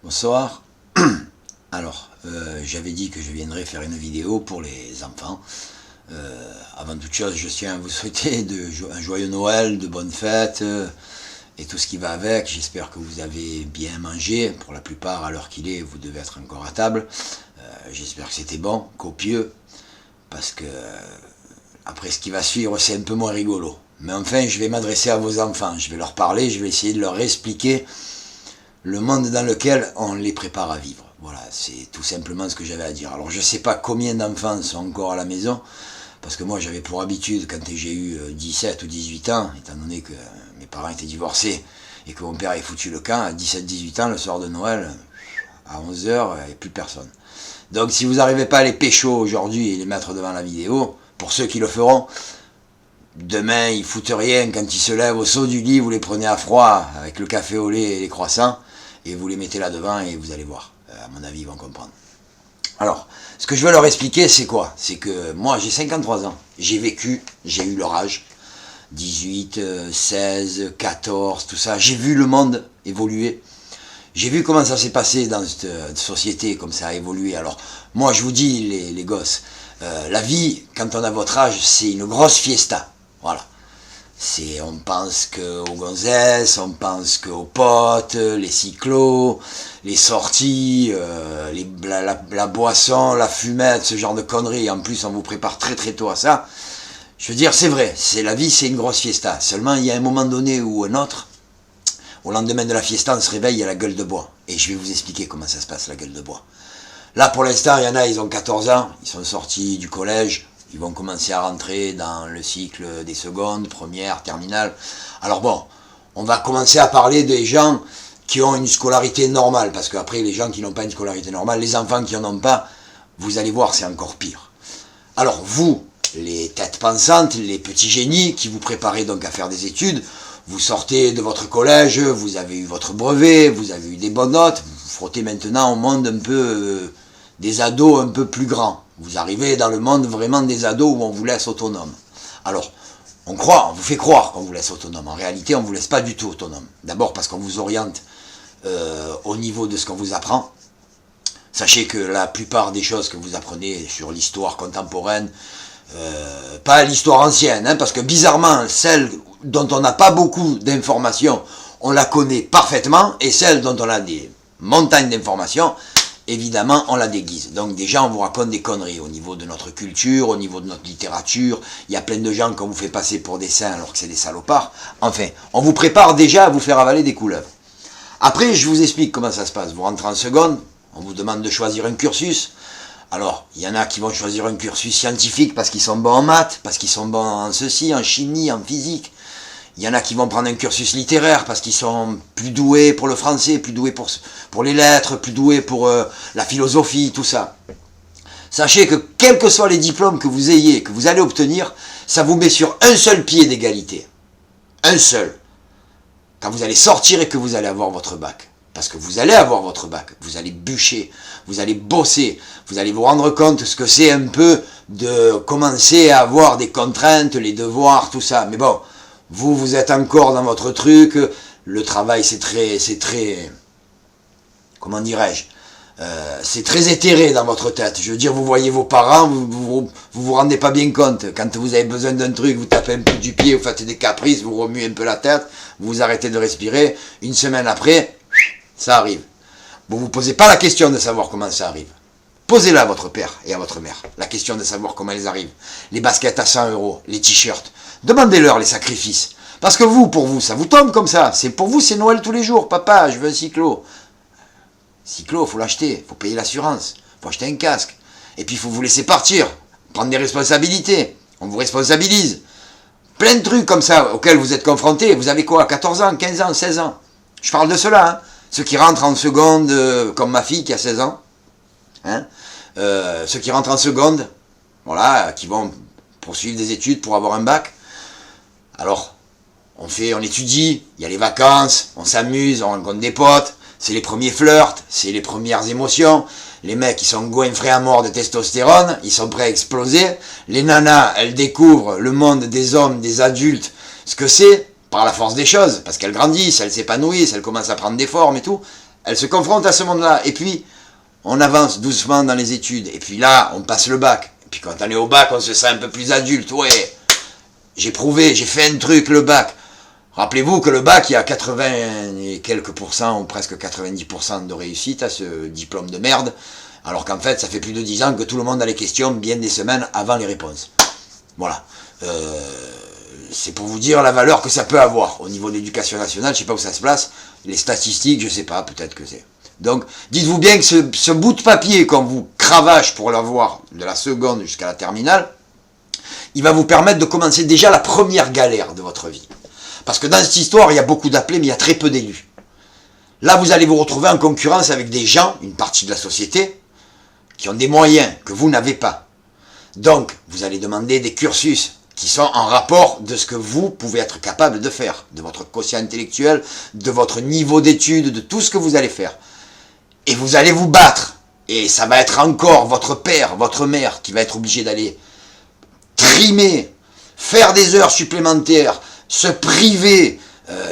Bonsoir. Alors, j'avais dit que je viendrais faire une vidéo pour les enfants. Avant toute chose, je tiens à vous souhaiter un joyeux Noël, de bonnes fêtes et tout ce qui va avec. J'espère que vous avez bien mangé. Pour la plupart, à l'heure qu'il est, vous devez être encore à table. J'espère que c'était bon, copieux, parce que après ce qui va suivre, c'est un peu moins rigolo. Mais enfin, je vais m'adresser à vos enfants. Je vais leur parler, je vais essayer de leur expliquer le monde dans lequel on les prépare à vivre. Voilà, c'est tout simplement ce que j'avais à dire. Alors je ne sais pas combien d'enfants sont encore à la maison, parce que moi j'avais pour habitude, quand j'ai eu 17 ou 18 ans, étant donné que mes parents étaient divorcés et que mon père avait foutu le camp, à 17-18 ans, le soir de Noël, à 11h, il n'y a plus personne. Donc si vous n'arrivez pas à les pécho aujourd'hui et les mettre devant la vidéo, pour ceux qui le feront, demain ils foutent rien, quand ils se lèvent au saut du lit, vous les prenez à froid, avec le café au lait et les croissants, et vous les mettez là devant et vous allez voir. À mon avis, ils vont comprendre. Alors, ce que je veux leur expliquer, c'est quoi? C'est que moi, j'ai 53 ans. J'ai vécu, j'ai eu leur âge. 18, 16, 14, tout ça. J'ai vu le monde évoluer. J'ai vu comment ça s'est passé dans cette société, comme ça a évolué. Alors, moi, je vous dis, les gosses, la vie, quand on a votre âge, c'est une grosse fiesta. Voilà. On pense qu'aux gonzesses, on pense qu'aux potes, les cyclos, les sorties, la boisson, la fumette, ce genre de conneries. En plus, on vous prépare très très tôt à ça. Je veux dire, c'est vrai, la vie, c'est une grosse fiesta. Seulement, il y a un moment donné ou un autre, au lendemain de la fiesta, on se réveille, il y a la gueule de bois. Et je vais vous expliquer comment ça se passe, la gueule de bois. Là, pour l'instant, il y en a, ils ont 14 ans, ils sont sortis du collège. Ils vont commencer à rentrer dans le cycle des secondes, premières, terminales. Alors bon, on va commencer à parler des gens qui ont une scolarité normale, parce qu'après, les gens qui n'ont pas une scolarité normale, les enfants qui n'en ont pas, vous allez voir, c'est encore pire. Alors vous, les têtes pensantes, les petits génies qui vous préparez donc à faire des études, vous sortez de votre collège, vous avez eu votre brevet, vous avez eu des bonnes notes, vous vous frottez maintenant au monde un peu des ados un peu plus grands. Vous arrivez dans le monde vraiment des ados où on vous laisse autonome. Alors, on vous fait croire qu'on vous laisse autonome. En réalité, on ne vous laisse pas du tout autonome. D'abord parce qu'on vous oriente au niveau de ce qu'on vous apprend. Sachez que la plupart des choses que vous apprenez sur l'histoire contemporaine, pas l'histoire ancienne, hein, parce que bizarrement, celle dont on n'a pas beaucoup d'informations, on la connaît parfaitement, et celle dont on a des montagnes d'informations, évidemment, on la déguise. Donc déjà, on vous raconte des conneries au niveau de notre culture, au niveau de notre littérature. Il y a plein de gens qu'on vous fait passer pour des saints alors que c'est des salopards. Enfin, on vous prépare déjà à vous faire avaler des couleuvres. Après, je vous explique comment ça se passe. Vous rentrez en seconde, on vous demande de choisir un cursus. Alors, il y en a qui vont choisir un cursus scientifique parce qu'ils sont bons en maths, parce qu'ils sont bons en ceci, en chimie, en physique. Il y en a qui vont prendre un cursus littéraire parce qu'ils sont plus doués pour le français, plus doués pour les lettres, plus doués pour la philosophie, tout ça. Sachez que quels que soient les diplômes que vous ayez, que vous allez obtenir, ça vous met sur un seul pied d'égalité. Un seul. Quand vous allez sortir et que vous allez avoir votre bac. Parce que vous allez avoir votre bac. Vous allez bûcher, vous allez bosser, vous allez vous rendre compte ce que c'est un peu de commencer à avoir des contraintes, les devoirs, tout ça. Mais bon, vous êtes encore dans votre truc, le travail c'est très, comment dirais-je, c'est très éthéré dans votre tête. Je veux dire, vous voyez vos parents, vous rendez pas bien compte. Quand vous avez besoin d'un truc, vous tapez un peu du pied, vous faites des caprices, vous remuez un peu la tête, vous arrêtez de respirer. Une semaine après, ça arrive. Vous vous posez pas la question de savoir comment ça arrive. Posez-la à votre père et à votre mère, la question de savoir comment elles arrivent. Les baskets à 100 €, les t-shirts. Demandez-leur les sacrifices. Parce que pour vous, ça vous tombe comme ça. Pour vous, c'est Noël tous les jours. Papa, je veux un cyclo. Cyclo, il faut l'acheter. Il faut payer l'assurance. Il faut acheter un casque. Et puis, il faut vous laisser partir. Prendre des responsabilités. On vous responsabilise. Plein de trucs comme ça auxquels vous êtes confrontés. Vous avez quoi? 14 ans, 15 ans, 16 ans. Je parle de cela. Hein. Ceux qui rentrent en seconde, comme ma fille qui a 16 ans. Hein. Ceux qui rentrent en seconde, voilà, qui vont poursuivre des études pour avoir un bac. Alors, on étudie, il y a les vacances, on s'amuse, on rencontre des potes, c'est les premiers flirts, c'est les premières émotions. Les mecs, ils sont goinfrés à mort de testostérone, ils sont prêts à exploser. Les nanas, elles découvrent le monde des hommes, des adultes, ce que c'est, par la force des choses, parce qu'elles grandissent, elles s'épanouissent, elles commencent à prendre des formes et tout. Elle se confronte à ce monde-là. Et puis, on avance doucement dans les études. Et puis là, on passe le bac. Et puis quand on est au bac, on se sent un peu plus adulte. Ouais, j'ai prouvé, j'ai fait un truc, le bac. Rappelez-vous que le bac, il y a 80 et quelques pourcents, ou presque 90% de réussite à ce diplôme de merde. Alors qu'en fait, ça fait plus de 10 ans que tout le monde a les questions bien des semaines avant les réponses. Voilà. C'est pour vous dire la valeur que ça peut avoir. Au niveau de l'éducation nationale, je sais pas où ça se place. Les statistiques, je sais pas, peut-être que c'est. Donc, dites-vous bien que ce bout de papier qu'on vous cravache pour l'avoir de la seconde jusqu'à la terminale, il va vous permettre de commencer déjà la première galère de votre vie. Parce que dans cette histoire, il y a beaucoup d'appelés, mais il y a très peu d'élus. Là, vous allez vous retrouver en concurrence avec des gens, une partie de la société, qui ont des moyens que vous n'avez pas. Donc, vous allez demander des cursus qui sont en rapport de ce que vous pouvez être capable de faire, de votre quotient intellectuel, de votre niveau d'études, de tout ce que vous allez faire. Et vous allez vous battre. Et ça va être encore votre père, votre mère qui va être obligé d'aller trimer, faire des heures supplémentaires, se priver.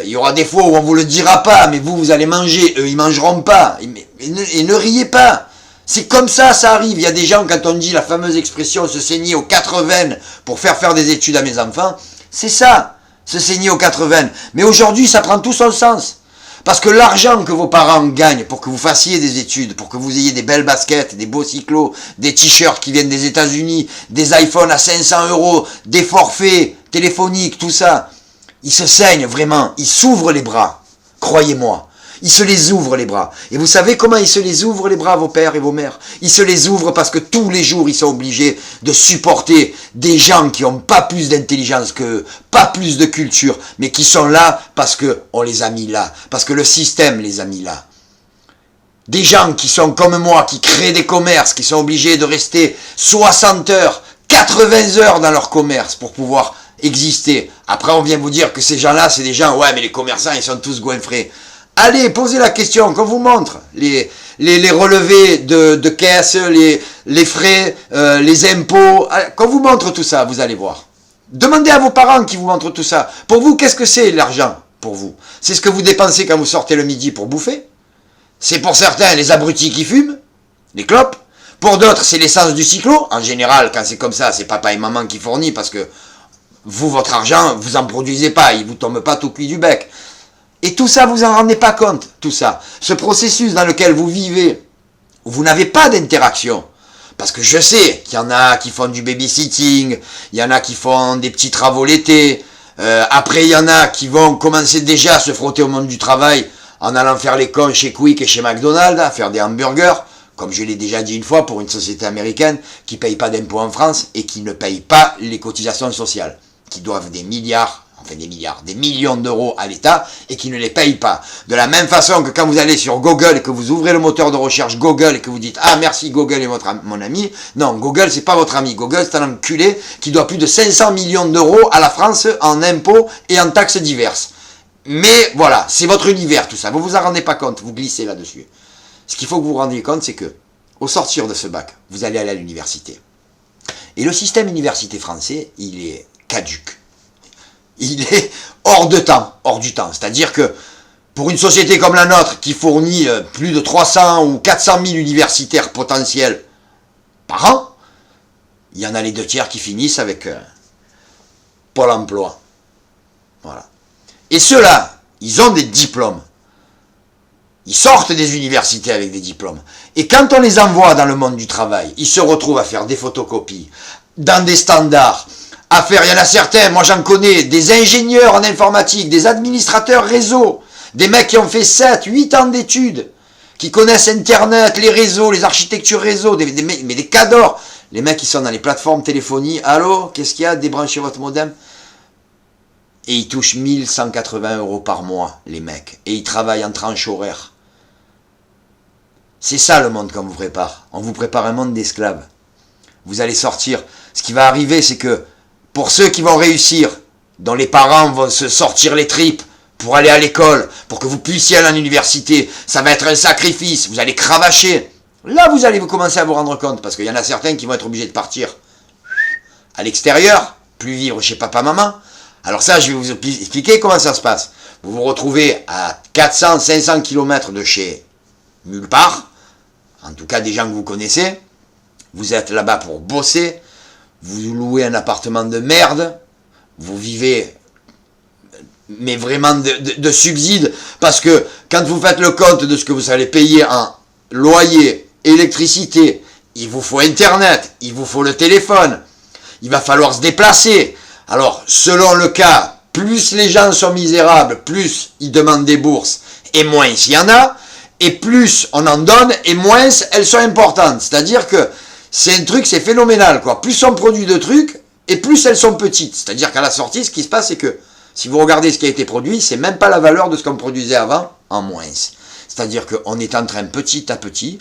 Il y aura des fois où on vous le dira pas, mais vous allez manger, eux ils mangeront pas. Et ne riez pas. C'est comme ça, ça arrive. Il y a des gens, quand on dit la fameuse expression se saigner aux 4 veines pour faire des études à mes enfants, c'est ça, se saigner aux 4 veines. Mais aujourd'hui, ça prend tout son sens. Parce que l'argent que vos parents gagnent pour que vous fassiez des études, pour que vous ayez des belles baskets, des beaux cyclos, des t-shirts qui viennent des États-Unis, des iPhones à 500 €, des forfaits téléphoniques, tout ça, ils se saignent vraiment, ils s'ouvrent les bras, croyez-moi. Ils se les ouvrent les bras. Et vous savez comment ils se les ouvrent les bras, vos pères et vos mères? Ils se les ouvrent parce que tous les jours, ils sont obligés de supporter des gens qui n'ont pas plus d'intelligence qu'eux, pas plus de culture, mais qui sont là parce qu'on les a mis là, parce que le système les a mis là. Des gens qui sont comme moi, qui créent des commerces, qui sont obligés de rester 60 heures, 80 heures dans leur commerce pour pouvoir exister. Après, on vient vous dire que ces gens-là, c'est des gens, ouais, mais les commerçants, ils sont tous goinfrés. Allez, posez la question, qu'on vous montre les relevés de caisse, les frais, les impôts, qu'on vous montre tout ça, vous allez voir. Demandez à vos parents qui vous montrent tout ça. Pour vous, qu'est-ce que c'est l'argent pour vous? C'est ce que vous dépensez quand vous sortez le midi pour bouffer. C'est pour certains les abrutis qui fument, les clopes. Pour d'autres, c'est l'essence du cyclo. En général, quand c'est comme ça, c'est papa et maman qui fournissent parce que vous, votre argent, vous en produisez pas, il vous tombe pas tout cuit du bec. Et tout ça, vous en rendez pas compte, tout ça. Ce processus dans lequel vous vivez, où vous n'avez pas d'interaction. Parce que je sais qu'il y en a qui font du babysitting, il y en a qui font des petits travaux l'été, après il y en a qui vont commencer déjà à se frotter au monde du travail en allant faire les cons chez Quick et chez McDonald's, à faire des hamburgers, comme je l'ai déjà dit une fois, pour une société américaine qui ne paye pas d'impôts en France et qui ne paye pas les cotisations sociales, qui doivent des millions d'euros à l'État et qui ne les payent pas. De la même façon que quand vous allez sur Google et que vous ouvrez le moteur de recherche Google et que vous dites « Ah, merci, Google est mon ami », non, Google, c'est pas votre ami. Google, c'est un enculé qui doit plus de 500 millions d'euros à la France en impôts et en taxes diverses. Mais voilà, c'est votre univers, tout ça. Vous vous en rendez pas compte, vous glissez là-dessus. Ce qu'il faut que vous vous rendiez compte, c'est que, au sortir de ce bac, vous allez aller à l'université. Et le système université français, il est caduque. Il est hors du temps. C'est-à-dire que pour une société comme la nôtre qui fournit plus de 300 ou 400 000 universitaires potentiels par an, il y en a les 2/3 qui finissent avec Pôle emploi. Voilà. Et ceux-là, ils ont des diplômes. Ils sortent des universités avec des diplômes. Et quand on les envoie dans le monde du travail, ils se retrouvent à faire des photocopies, dans des standards, à faire, il y en a certains, moi j'en connais, des ingénieurs en informatique, des administrateurs réseau, des mecs qui ont fait 7, 8 ans d'études, qui connaissent Internet, les réseaux, les architectures réseau, mais des cadors. Les mecs qui sont dans les plateformes téléphonie, allô, qu'est-ce qu'il y a, débranchez votre modem. Et ils touchent 1180 € par mois, les mecs. Et ils travaillent en tranche horaire. C'est ça le monde qu'on vous prépare. On vous prépare un monde d'esclaves. Vous allez sortir. Ce qui va arriver, c'est que pour ceux qui vont réussir, dont les parents vont se sortir les tripes pour aller à l'école, pour que vous puissiez aller à l'université, ça va être un sacrifice, vous allez cravacher. Là, vous allez vous commencer à vous rendre compte, parce qu'il y en a certains qui vont être obligés de partir à l'extérieur, plus vivre chez papa-maman. Alors ça, je vais vous expliquer comment ça se passe. Vous vous retrouvez à 400, 500 km de chez nulle part, en tout cas des gens que vous connaissez, vous êtes là-bas pour bosser, vous louez un appartement de merde, vous vivez, mais vraiment de subsides, parce que quand vous faites le compte de ce que vous allez payer en loyer, électricité, il vous faut Internet, il vous faut le téléphone, il va falloir se déplacer. Alors, selon le cas, plus les gens sont misérables, plus ils demandent des bourses, et moins il y en a, et plus on en donne, et moins elles sont importantes. C'est-à-dire que c'est un truc, c'est phénoménal, quoi. Plus on produit de trucs, et plus elles sont petites. C'est-à-dire qu'à la sortie, ce qui se passe, c'est que, si vous regardez ce qui a été produit, c'est même pas la valeur de ce qu'on produisait avant, en moins. C'est-à-dire qu'on est en train, petit à petit,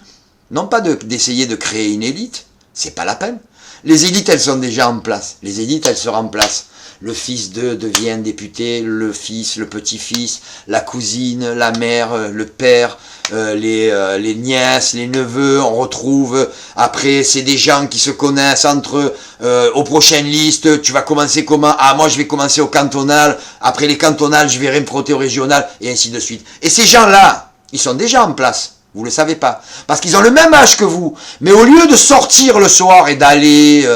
non pas d'essayer de créer une élite, c'est pas la peine. Les élites, elles sont déjà en place. Les élites, elles se remplacent. Le fils d'eux devient député, le fils, le petit-fils, la cousine, la mère, le père, les nièces, les neveux, on retrouve. Après, c'est des gens qui se connaissent entre eux. Aux prochaines listes, tu vas commencer comment? Ah, moi, je vais commencer au cantonal. Après les cantonales, je vais me frotter au régional, et ainsi de suite. Et ces gens-là, ils sont déjà en place. Vous ne le savez pas. Parce qu'ils ont le même âge que vous. Mais au lieu de sortir le soir et d'aller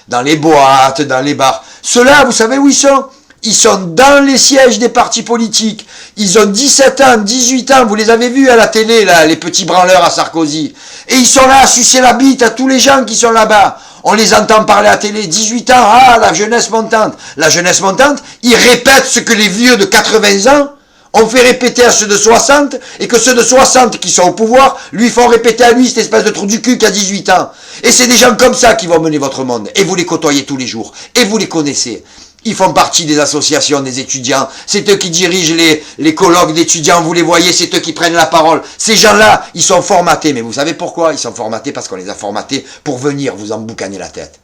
dans les boîtes, dans les bars, ceux-là, vous savez où ils sont? Ils sont dans les sièges des partis politiques. Ils ont 17 ans, 18 ans. Vous les avez vus à la télé, là, les petits branleurs à Sarkozy. Et ils sont là à sucer la bite à tous les gens qui sont là-bas. On les entend parler à la télé. 18 ans, ah, la jeunesse montante. La jeunesse montante, ils répètent ce que les vieux de 80 ans on fait répéter à ceux de 60, et que ceux de 60 qui sont au pouvoir, lui font répéter à lui cette espèce de trou du cul qui a 18 ans. Et c'est des gens comme ça qui vont mener votre monde. Et vous les côtoyez tous les jours. Et vous les connaissez. Ils font partie des associations des étudiants. C'est eux qui dirigent les colloques d'étudiants. Vous les voyez, c'est eux qui prennent la parole. Ces gens-là, ils sont formatés. Mais vous savez pourquoi? Ils sont formatés parce qu'on les a formatés pour venir vous emboucaner la tête.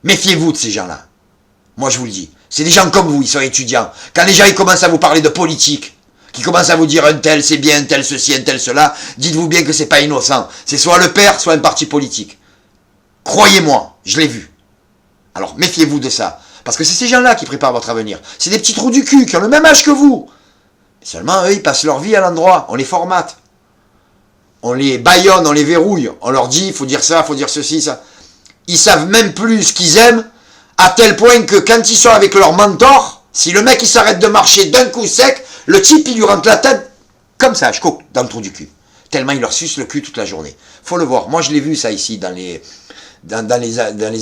Méfiez-vous de ces gens-là. Moi, je vous le dis. C'est des gens comme vous, ils sont étudiants. Quand les gens ils commencent à vous parler de politique, qui commencent à vous dire un tel c'est bien, un tel ceci, un tel cela, dites-vous bien que c'est pas innocent. C'est soit le père, soit un parti politique. Croyez-moi, je l'ai vu. Alors, méfiez-vous de ça. Parce que c'est ces gens-là qui préparent votre avenir. C'est des petits trous du cul qui ont le même âge que vous. Mais seulement, eux, ils passent leur vie à l'endroit. On les formate. On les bâillonne, on les verrouille. On leur dit, il faut dire ça, il faut dire ceci, ça. Ils savent même plus ce qu'ils aiment, à tel point que quand ils sont avec leur mentor, si le mec il s'arrête de marcher d'un coup sec, le type il lui rentre la tête comme ça, je coupe, dans le trou du cul. Tellement il leur suce le cul toute la journée. Faut le voir. Moi je l'ai vu ça ici dans les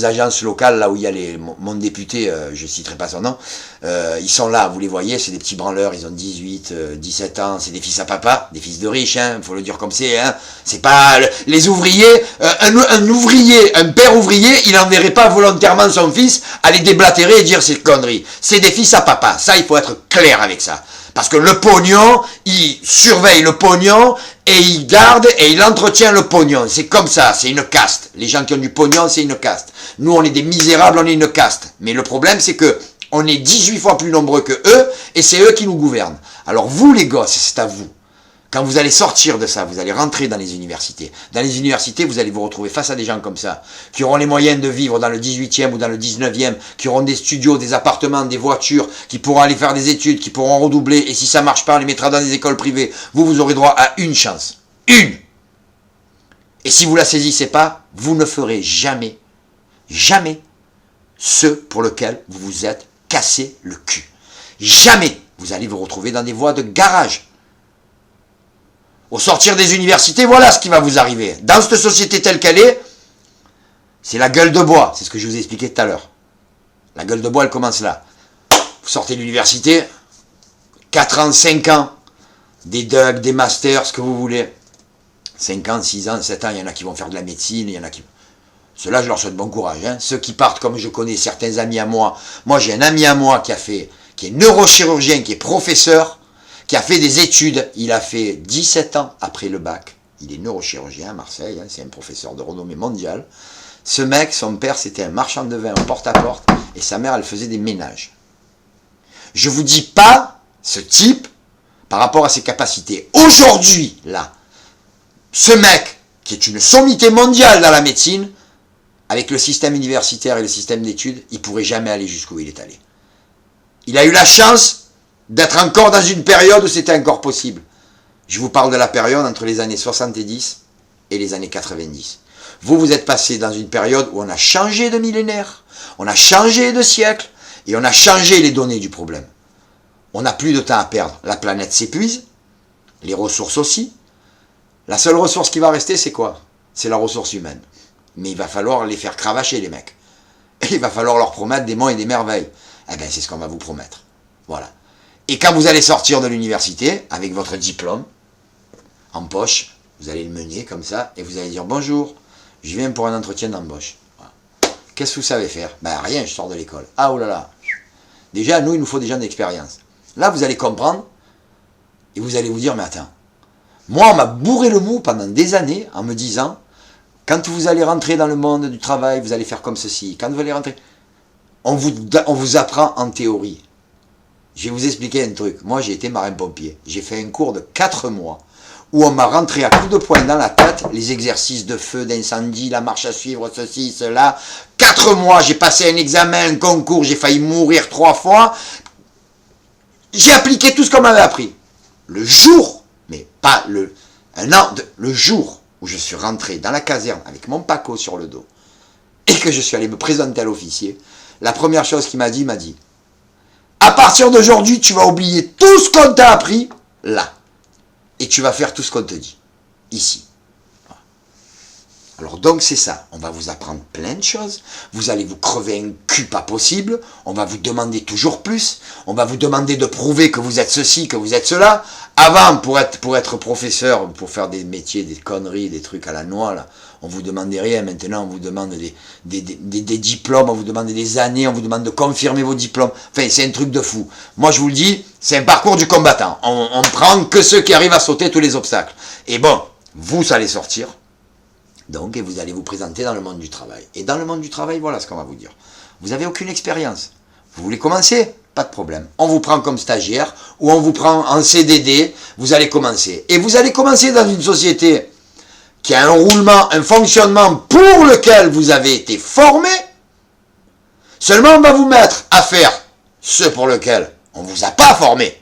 agences locales, là où il y a mon député, je ne citerai pas son nom, ils sont là, vous les voyez, c'est des petits branleurs, ils ont 18, 17 ans, c'est des fils à papa, des fils de riches, hein, faut le dire comme c'est, hein, c'est pas les ouvriers, un ouvrier, un père ouvrier, il n'enverrait pas volontairement son fils aller déblatérer et dire ces conneries. C'est des fils à papa, ça il faut être clair avec ça. Parce que le pognon, il surveille le pognon, et il garde et il entretient le pognon. C'est comme ça, c'est une caste. Les gens qui ont du pognon, c'est une caste. Nous, on est des misérables, on est une caste. Mais le problème, c'est que on est 18 fois plus nombreux que eux, et c'est eux qui nous gouvernent. Alors vous, les gosses, c'est à vous. Quand vous allez sortir de ça, vous allez rentrer dans les universités. Dans les universités, vous allez vous retrouver face à des gens comme ça, qui auront les moyens de vivre dans le 18e ou dans le 19e, qui auront des studios, des appartements, des voitures, qui pourront aller faire des études, qui pourront redoubler, et si ça marche pas, on les mettra dans des écoles privées. Vous aurez droit à une chance. Une! Et si vous la saisissez pas, vous ne ferez jamais, jamais ce pour lequel vous vous êtes cassé le cul. Jamais vous allez vous retrouver dans des voies de garage. Au sortir des universités, voilà ce qui va vous arriver. Dans cette société telle qu'elle est, c'est la gueule de bois. C'est ce que je vous ai expliqué tout à l'heure. La gueule de bois, elle commence là. Vous sortez de l'université, 4 ans, 5 ans, des DUG, des masters, ce que vous voulez. 5 ans, 6 ans, 7 ans, il y en a qui vont faire de la médecine, il y en a qui... Ceux-là, je leur souhaite bon courage. Hein. Ceux qui partent, comme je connais certains amis à moi. Moi, j'ai un ami à moi qui est neurochirurgien, qui est professeur, qui a fait des études. Il a fait 17 ans après le bac. Il est neurochirurgien à Marseille, hein, c'est un professeur de renommée mondiale. Ce mec, son père, c'était un marchand de vin en porte-à-porte, et sa mère, elle faisait des ménages. Je vous dis pas, ce type, par rapport à ses capacités. Aujourd'hui, là, ce mec, qui est une sommité mondiale dans la médecine, avec le système universitaire et le système d'études, il ne pourrait jamais aller jusqu'où il est allé. Il a eu la chance d'être encore dans une période où c'était encore possible. Je vous parle de la période entre les années 70 et les années 90. Vous, vous êtes passé dans une période où on a changé de millénaire, on a changé de siècle, et on a changé les données du problème. On n'a plus de temps à perdre. La planète s'épuise, les ressources aussi. La seule ressource qui va rester, c'est quoi? C'est la ressource humaine. Mais il va falloir les faire cravacher, les mecs. Et il va falloir leur promettre des monts et des merveilles. Eh bien, c'est ce qu'on va vous promettre. Voilà. Et quand vous allez sortir de l'université, avec votre diplôme, en poche, vous allez le mener comme ça, et vous allez dire « Bonjour, je viens pour un entretien d'embauche. Voilà. Qu'est-ce que vous savez faire ?»« Ben rien, je sors de l'école. » Ah, oh là là. Déjà, nous, il nous faut des gens d'expérience. Là, vous allez comprendre, et vous allez vous dire « Mais attends, moi, on m'a bourré le mou pendant des années, en me disant, quand vous allez rentrer dans le monde du travail, vous allez faire comme ceci. Quand vous allez rentrer, on vous apprend en théorie. » Je vais vous expliquer un truc. Moi, j'ai été marin-pompier. J'ai fait un cours de 4 mois où on m'a rentré à coups de poing dans la tête les exercices de feu, d'incendie, la marche à suivre, ceci, cela. 4 mois, j'ai passé un examen, un concours, j'ai failli mourir 3 fois. J'ai appliqué tout ce qu'on m'avait appris. Le jour, mais pas le jour où je suis rentré dans la caserne avec mon Paco sur le dos et que je suis allé me présenter à l'officier, la première chose qu'il m'a dit, à partir d'aujourd'hui, tu vas oublier tout ce qu'on t'a appris là. Et tu vas faire tout ce qu'on te dit, ici. Alors donc c'est ça, on va vous apprendre plein de choses, vous allez vous crever un cul pas possible, on va vous demander toujours plus, on va vous demander de prouver que vous êtes ceci, que vous êtes cela. Avant, pour être professeur, pour faire des métiers, des conneries, des trucs à la noix, là, on vous demandait rien. Maintenant, on vous demande des diplômes, on vous demande des années, on vous demande de confirmer vos diplômes. Enfin, c'est un truc de fou. Moi, je vous le dis, c'est un parcours du combattant. On prend que ceux qui arrivent à sauter tous les obstacles. Et bon, vous allez sortir, donc, et vous allez vous présenter dans le monde du travail. Et dans le monde du travail, voilà ce qu'on va vous dire. Vous n'avez aucune expérience. Vous voulez commencer? Pas de problème. On vous prend comme stagiaire ou on vous prend en CDD, vous allez commencer. Et vous allez commencer dans une société qui a un roulement, un fonctionnement pour lequel vous avez été formé. Seulement, on va vous mettre à faire ce pour lequel on ne vous a pas formé.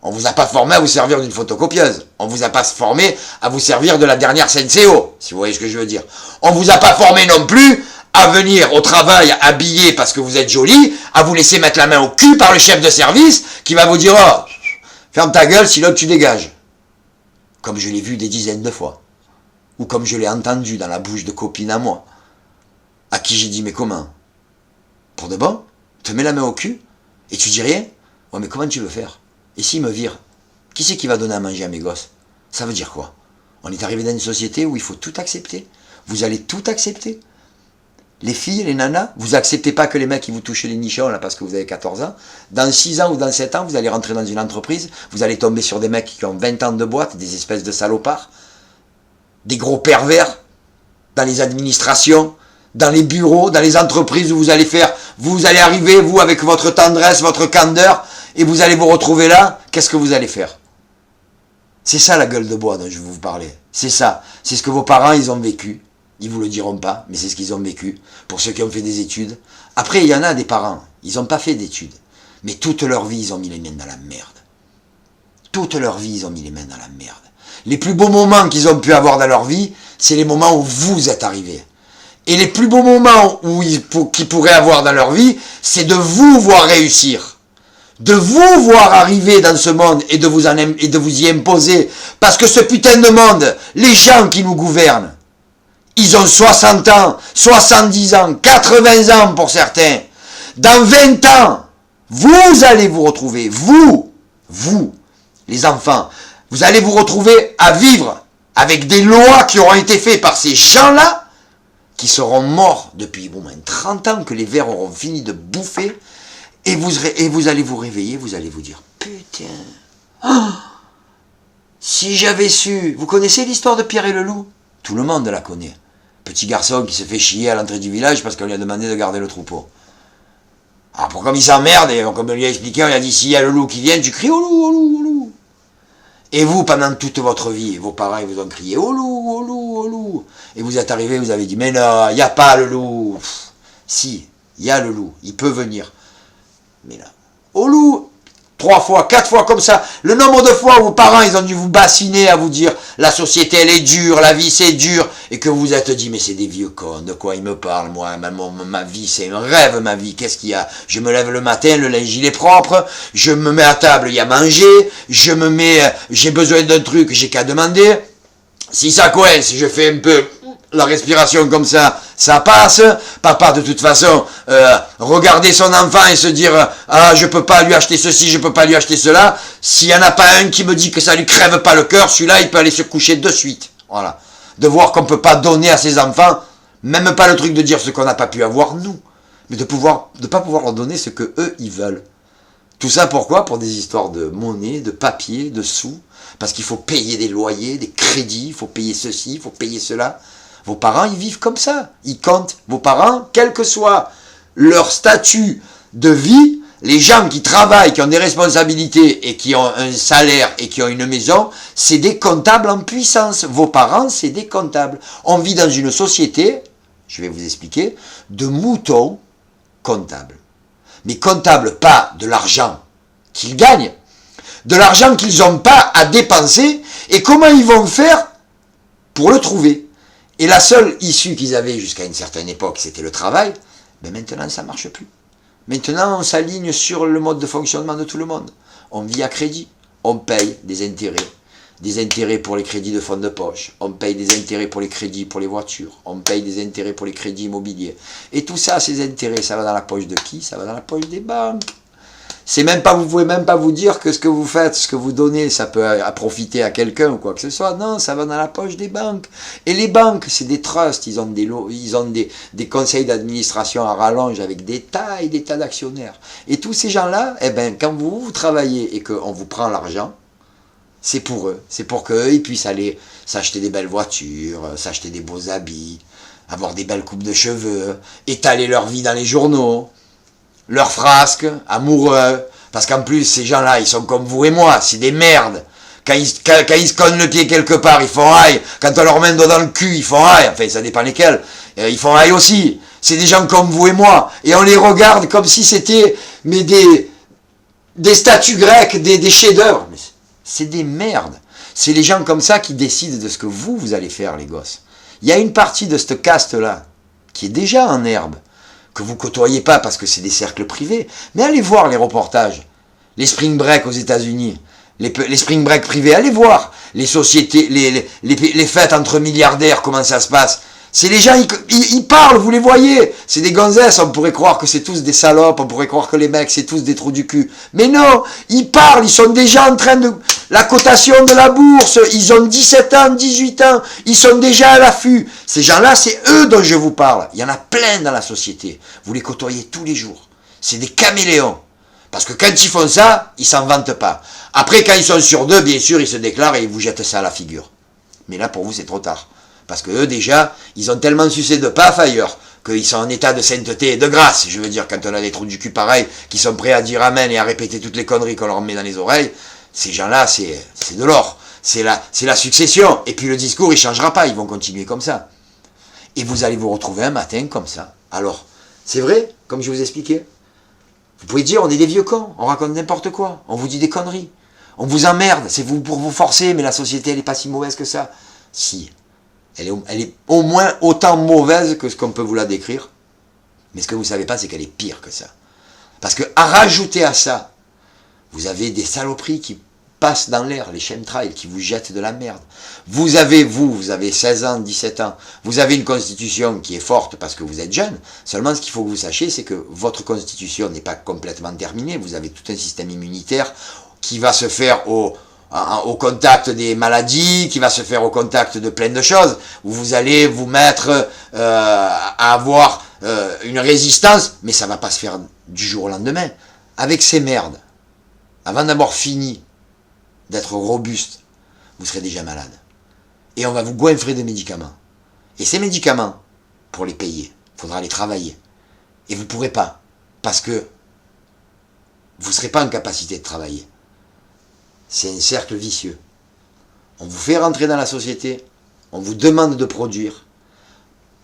On ne vous a pas formé à vous servir d'une photocopieuse. On ne vous a pas formé à vous servir de la dernière Senseo, si vous voyez ce que je veux dire. On ne vous a pas formé non plus à venir au travail habillé parce que vous êtes joli, à vous laisser mettre la main au cul par le chef de service qui va vous dire « Oh, ferme ta gueule, sinon tu dégages ». Comme je l'ai vu des dizaines de fois. Ou comme je l'ai entendu dans la bouche de copines à moi. À qui j'ai dit « Mais comment? Pour de bon? Te mets la main au cul et tu dis rien? Ouais, mais comment tu veux faire? Et s'il me vire, qui c'est qui va donner à manger à mes gosses? Ça veut dire quoi? On est arrivé dans une société où il faut tout accepter. Vous allez tout accepter. Les filles, les nanas, vous acceptez pas que les mecs qui vous touchent les nichons là parce que vous avez 14 ans. Dans 6 ans ou dans 7 ans, vous allez rentrer dans une entreprise, vous allez tomber sur des mecs qui ont 20 ans de boîte, des espèces de salopards, des gros pervers, dans les administrations, dans les bureaux, dans les entreprises où vous allez arriver, vous, avec votre tendresse, votre candeur, et vous allez vous retrouver là, qu'est-ce que vous allez faire? C'est ça la gueule de bois dont je vais vous parler. C'est ça. C'est ce que vos parents, ils ont vécu. Ils vous le diront pas, mais c'est ce qu'ils ont vécu. Pour ceux qui ont fait des études. Après, il y en a des parents, ils n'ont pas fait d'études. Mais toute leur vie, ils ont mis les mains dans la merde. Toute leur vie, ils ont mis les mains dans la merde. Les plus beaux moments qu'ils ont pu avoir dans leur vie, c'est les moments où vous êtes arrivés. Et les plus beaux moments qu'ils pourraient avoir dans leur vie, c'est de vous voir réussir. De vous voir arriver dans ce monde et de vous y imposer. Parce que ce putain de monde, les gens qui nous gouvernent, ils ont 60 ans, 70 ans, 80 ans pour certains. Dans 20 ans, vous allez vous retrouver, vous, les enfants, vous allez vous retrouver à vivre avec des lois qui auront été faites par ces gens-là, qui seront morts depuis au moins 30 ans, que les vers auront fini de bouffer, et vous allez vous réveiller, vous allez vous dire, putain, oh, si j'avais su, vous connaissez l'histoire de Pierre et le loup? Tout le monde la connaît. Petit garçon qui se fait chier à l'entrée du village parce qu'on lui a demandé de garder le troupeau. Alors pour comme il s'emmerde, et comme on lui a expliqué, on lui a dit, s'il y a le loup qui vient, tu cries, au loup, au loup, au loup. Et vous, pendant toute votre vie, vos parents ils vous ont crié, au loup, au loup, au loup. Et vous êtes arrivé, vous avez dit, mais non, il n'y a pas le loup. Pff, si, il y a le loup, il peut venir. Mais là, au loup, 3 fois, 4 fois comme ça. Le nombre de fois où vos parents, ils ont dû vous bassiner à vous dire la société, elle est dure, la vie, c'est dur. Et que vous vous êtes dit, mais c'est des vieux cons, de quoi ils me parlent, moi, ma vie, c'est un rêve, ma vie. Qu'est-ce qu'il y a? Je me lève le matin, le linge, il est propre. Je me mets à table, il y a à manger. J'ai besoin d'un truc, j'ai qu'à demander. Si ça coince, je fais un peu la respiration comme ça passe. Papa, de toute façon, regarder son enfant et se dire ah, je peux pas lui acheter ceci, je peux pas lui acheter cela. S'il y en a pas un qui me dit que ça lui crève pas le cœur, celui-là, il peut aller se coucher de suite. Voilà. De voir qu'on peut pas donner à ses enfants, même pas le truc de dire ce qu'on n'a pas pu avoir nous, mais de pas pouvoir leur donner ce que eux ils veulent. Tout ça pourquoi? Pour des histoires de monnaie, de papier, de sous, parce qu'il faut payer des loyers, des crédits, il faut payer ceci, il faut payer cela. Vos parents, ils vivent comme ça. Ils comptent. Vos parents, quel que soit leur statut de vie, les gens qui travaillent, qui ont des responsabilités et qui ont un salaire et qui ont une maison, c'est des comptables en puissance. Vos parents, c'est des comptables. On vit dans une société, je vais vous expliquer, de moutons comptables. Mais comptables, pas de l'argent qu'ils gagnent, de l'argent qu'ils n'ont pas à dépenser et comment ils vont faire pour le trouver. Et la seule issue qu'ils avaient jusqu'à une certaine époque, c'était le travail. Mais maintenant, ça ne marche plus. Maintenant, on s'aligne sur le mode de fonctionnement de tout le monde. On vit à crédit. On paye des intérêts. Des intérêts pour les crédits de fonds de poche. On paye des intérêts pour les crédits pour les voitures. On paye des intérêts pour les crédits immobiliers. Et tout ça, ces intérêts, ça va dans la poche de qui? Ça va dans la poche des banques. C'est même pas, vous pouvez même pas vous dire que ce que vous faites, ce que vous donnez, ça peut profiter à quelqu'un ou quoi que ce soit. Non, ça va dans la poche des banques. Et les banques, c'est des trusts, ils ont des conseils d'administration à rallonge avec des tas et des tas d'actionnaires. Et tous ces gens-là, eh ben, quand vous travaillez et qu'on vous prend l'argent, c'est pour eux. C'est pour qu'eux, ils puissent aller s'acheter des belles voitures, s'acheter des beaux habits, avoir des belles coupes de cheveux, étaler leur vie dans les journaux. Leurs frasques, amoureux, parce qu'en plus, ces gens-là, ils sont comme vous et moi, c'est des merdes. Quand ils se cognent le pied quelque part, ils font aïe. Quand on leur met un doigt dans le cul, ils font aïe. Enfin, ça dépend lesquels. Ils font aïe aussi. C'est des gens comme vous et moi. Et on les regarde comme si c'était mais des statues grecques, des chefs-d'œuvre. Mais c'est des merdes. C'est les gens comme ça qui décident de ce que vous allez faire, les gosses. Il y a une partie de cette caste-là qui est déjà en herbe, que vous côtoyez pas parce que c'est des cercles privés, mais allez voir les reportages, les spring break aux États-Unis, les spring break privés, allez voir les sociétés, les fêtes entre milliardaires, comment ça se passe. C'est les gens, ils parlent, vous les voyez, c'est des gonzesses, on pourrait croire que c'est tous des salopes, on pourrait croire que les mecs c'est tous des trous du cul. Mais non, ils parlent, ils sont déjà en train de... La cotation de la bourse, ils ont 17 ans, 18 ans, ils sont déjà à l'affût. Ces gens-là, c'est eux dont je vous parle. Il y en a plein dans la société. Vous les côtoyez tous les jours. C'est des caméléons. Parce que quand ils font ça, ils s'en vantent pas. Après, quand ils sont sur deux, bien sûr, ils se déclarent et ils vous jettent ça à la figure. Mais là, pour vous, c'est trop tard. Parce que eux, déjà, ils ont tellement sucé de paf ailleurs qu'ils sont en état de sainteté et de grâce. Je veux dire, quand on a des trous du cul pareils qui sont prêts à dire amen et à répéter toutes les conneries qu'on leur met dans les oreilles, ces gens-là, c'est de l'or. C'est la succession. Et puis le discours, il ne changera pas. Ils vont continuer comme ça. Et vous allez vous retrouver un matin comme ça. Alors, c'est vrai, comme je vous expliquais. Vous pouvez dire, on est des vieux cons. On raconte n'importe quoi. On vous dit des conneries. On vous emmerde. C'est vous pour vous forcer. Mais la société, elle n'est pas si mauvaise que ça. Si. Elle est au moins autant mauvaise que ce qu'on peut vous la décrire. Mais ce que vous ne savez pas, c'est qu'elle est pire que ça. Parce qu'à rajouter à ça, vous avez des saloperies qui passent dans l'air, les chemtrails, qui vous jettent de la merde. Vous avez 16 ans, 17 ans, vous avez une constitution qui est forte parce que vous êtes jeune. Seulement, ce qu'il faut que vous sachiez, c'est que votre constitution n'est pas complètement terminée. Vous avez tout un système immunitaire qui va se faire au contact des maladies, qui va se faire au contact de plein de choses, où vous allez vous mettre à avoir une résistance, mais ça ne va pas se faire du jour au lendemain. Avec ces merdes, avant d'avoir fini d'être robuste, vous serez déjà malade. Et on va vous goinfrer de médicaments. Et ces médicaments, pour les payer, il faudra les travailler. Et vous ne pourrez pas, parce que vous ne serez pas en capacité de travailler. C'est un cercle vicieux. On vous fait rentrer dans la société, on vous demande de produire.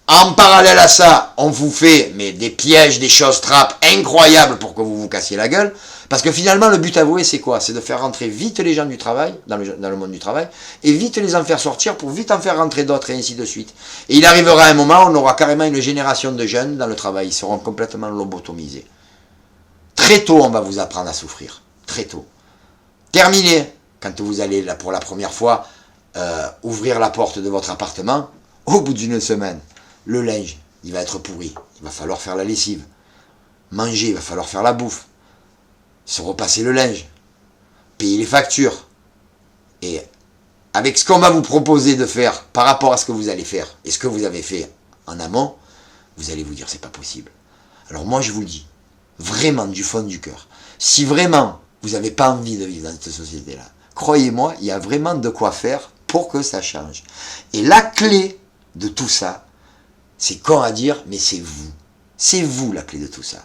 En parallèle à ça, on vous fait des pièges, des choses trappes incroyables pour que vous vous cassiez la gueule. Parce que finalement, le but avoué, c'est quoi? C'est de faire rentrer vite les gens du travail, dans le monde du travail, et vite les en faire sortir pour vite en faire rentrer d'autres, et ainsi de suite. Et il arrivera un moment où on aura carrément une génération de jeunes dans le travail. Ils seront complètement lobotomisés. Très tôt, on va vous apprendre à souffrir. Très tôt. Terminé. Quand vous allez, là, pour la première fois, ouvrir la porte de votre appartement, au bout d'une semaine, le linge, il va être pourri. Il va falloir faire la lessive. Manger, il va falloir faire la bouffe. Se repasser le linge. Payer les factures. Et avec ce qu'on va vous proposer de faire par rapport à ce que vous allez faire et ce que vous avez fait en amont, vous allez vous dire c'est pas possible. Alors moi je vous le dis, vraiment du fond du cœur, si vraiment vous n'avez pas envie de vivre dans cette société-là, croyez-moi, il y a vraiment de quoi faire pour que ça change. Et la clé de tout ça, c'est con à dire, mais c'est vous. C'est vous la clé de tout ça.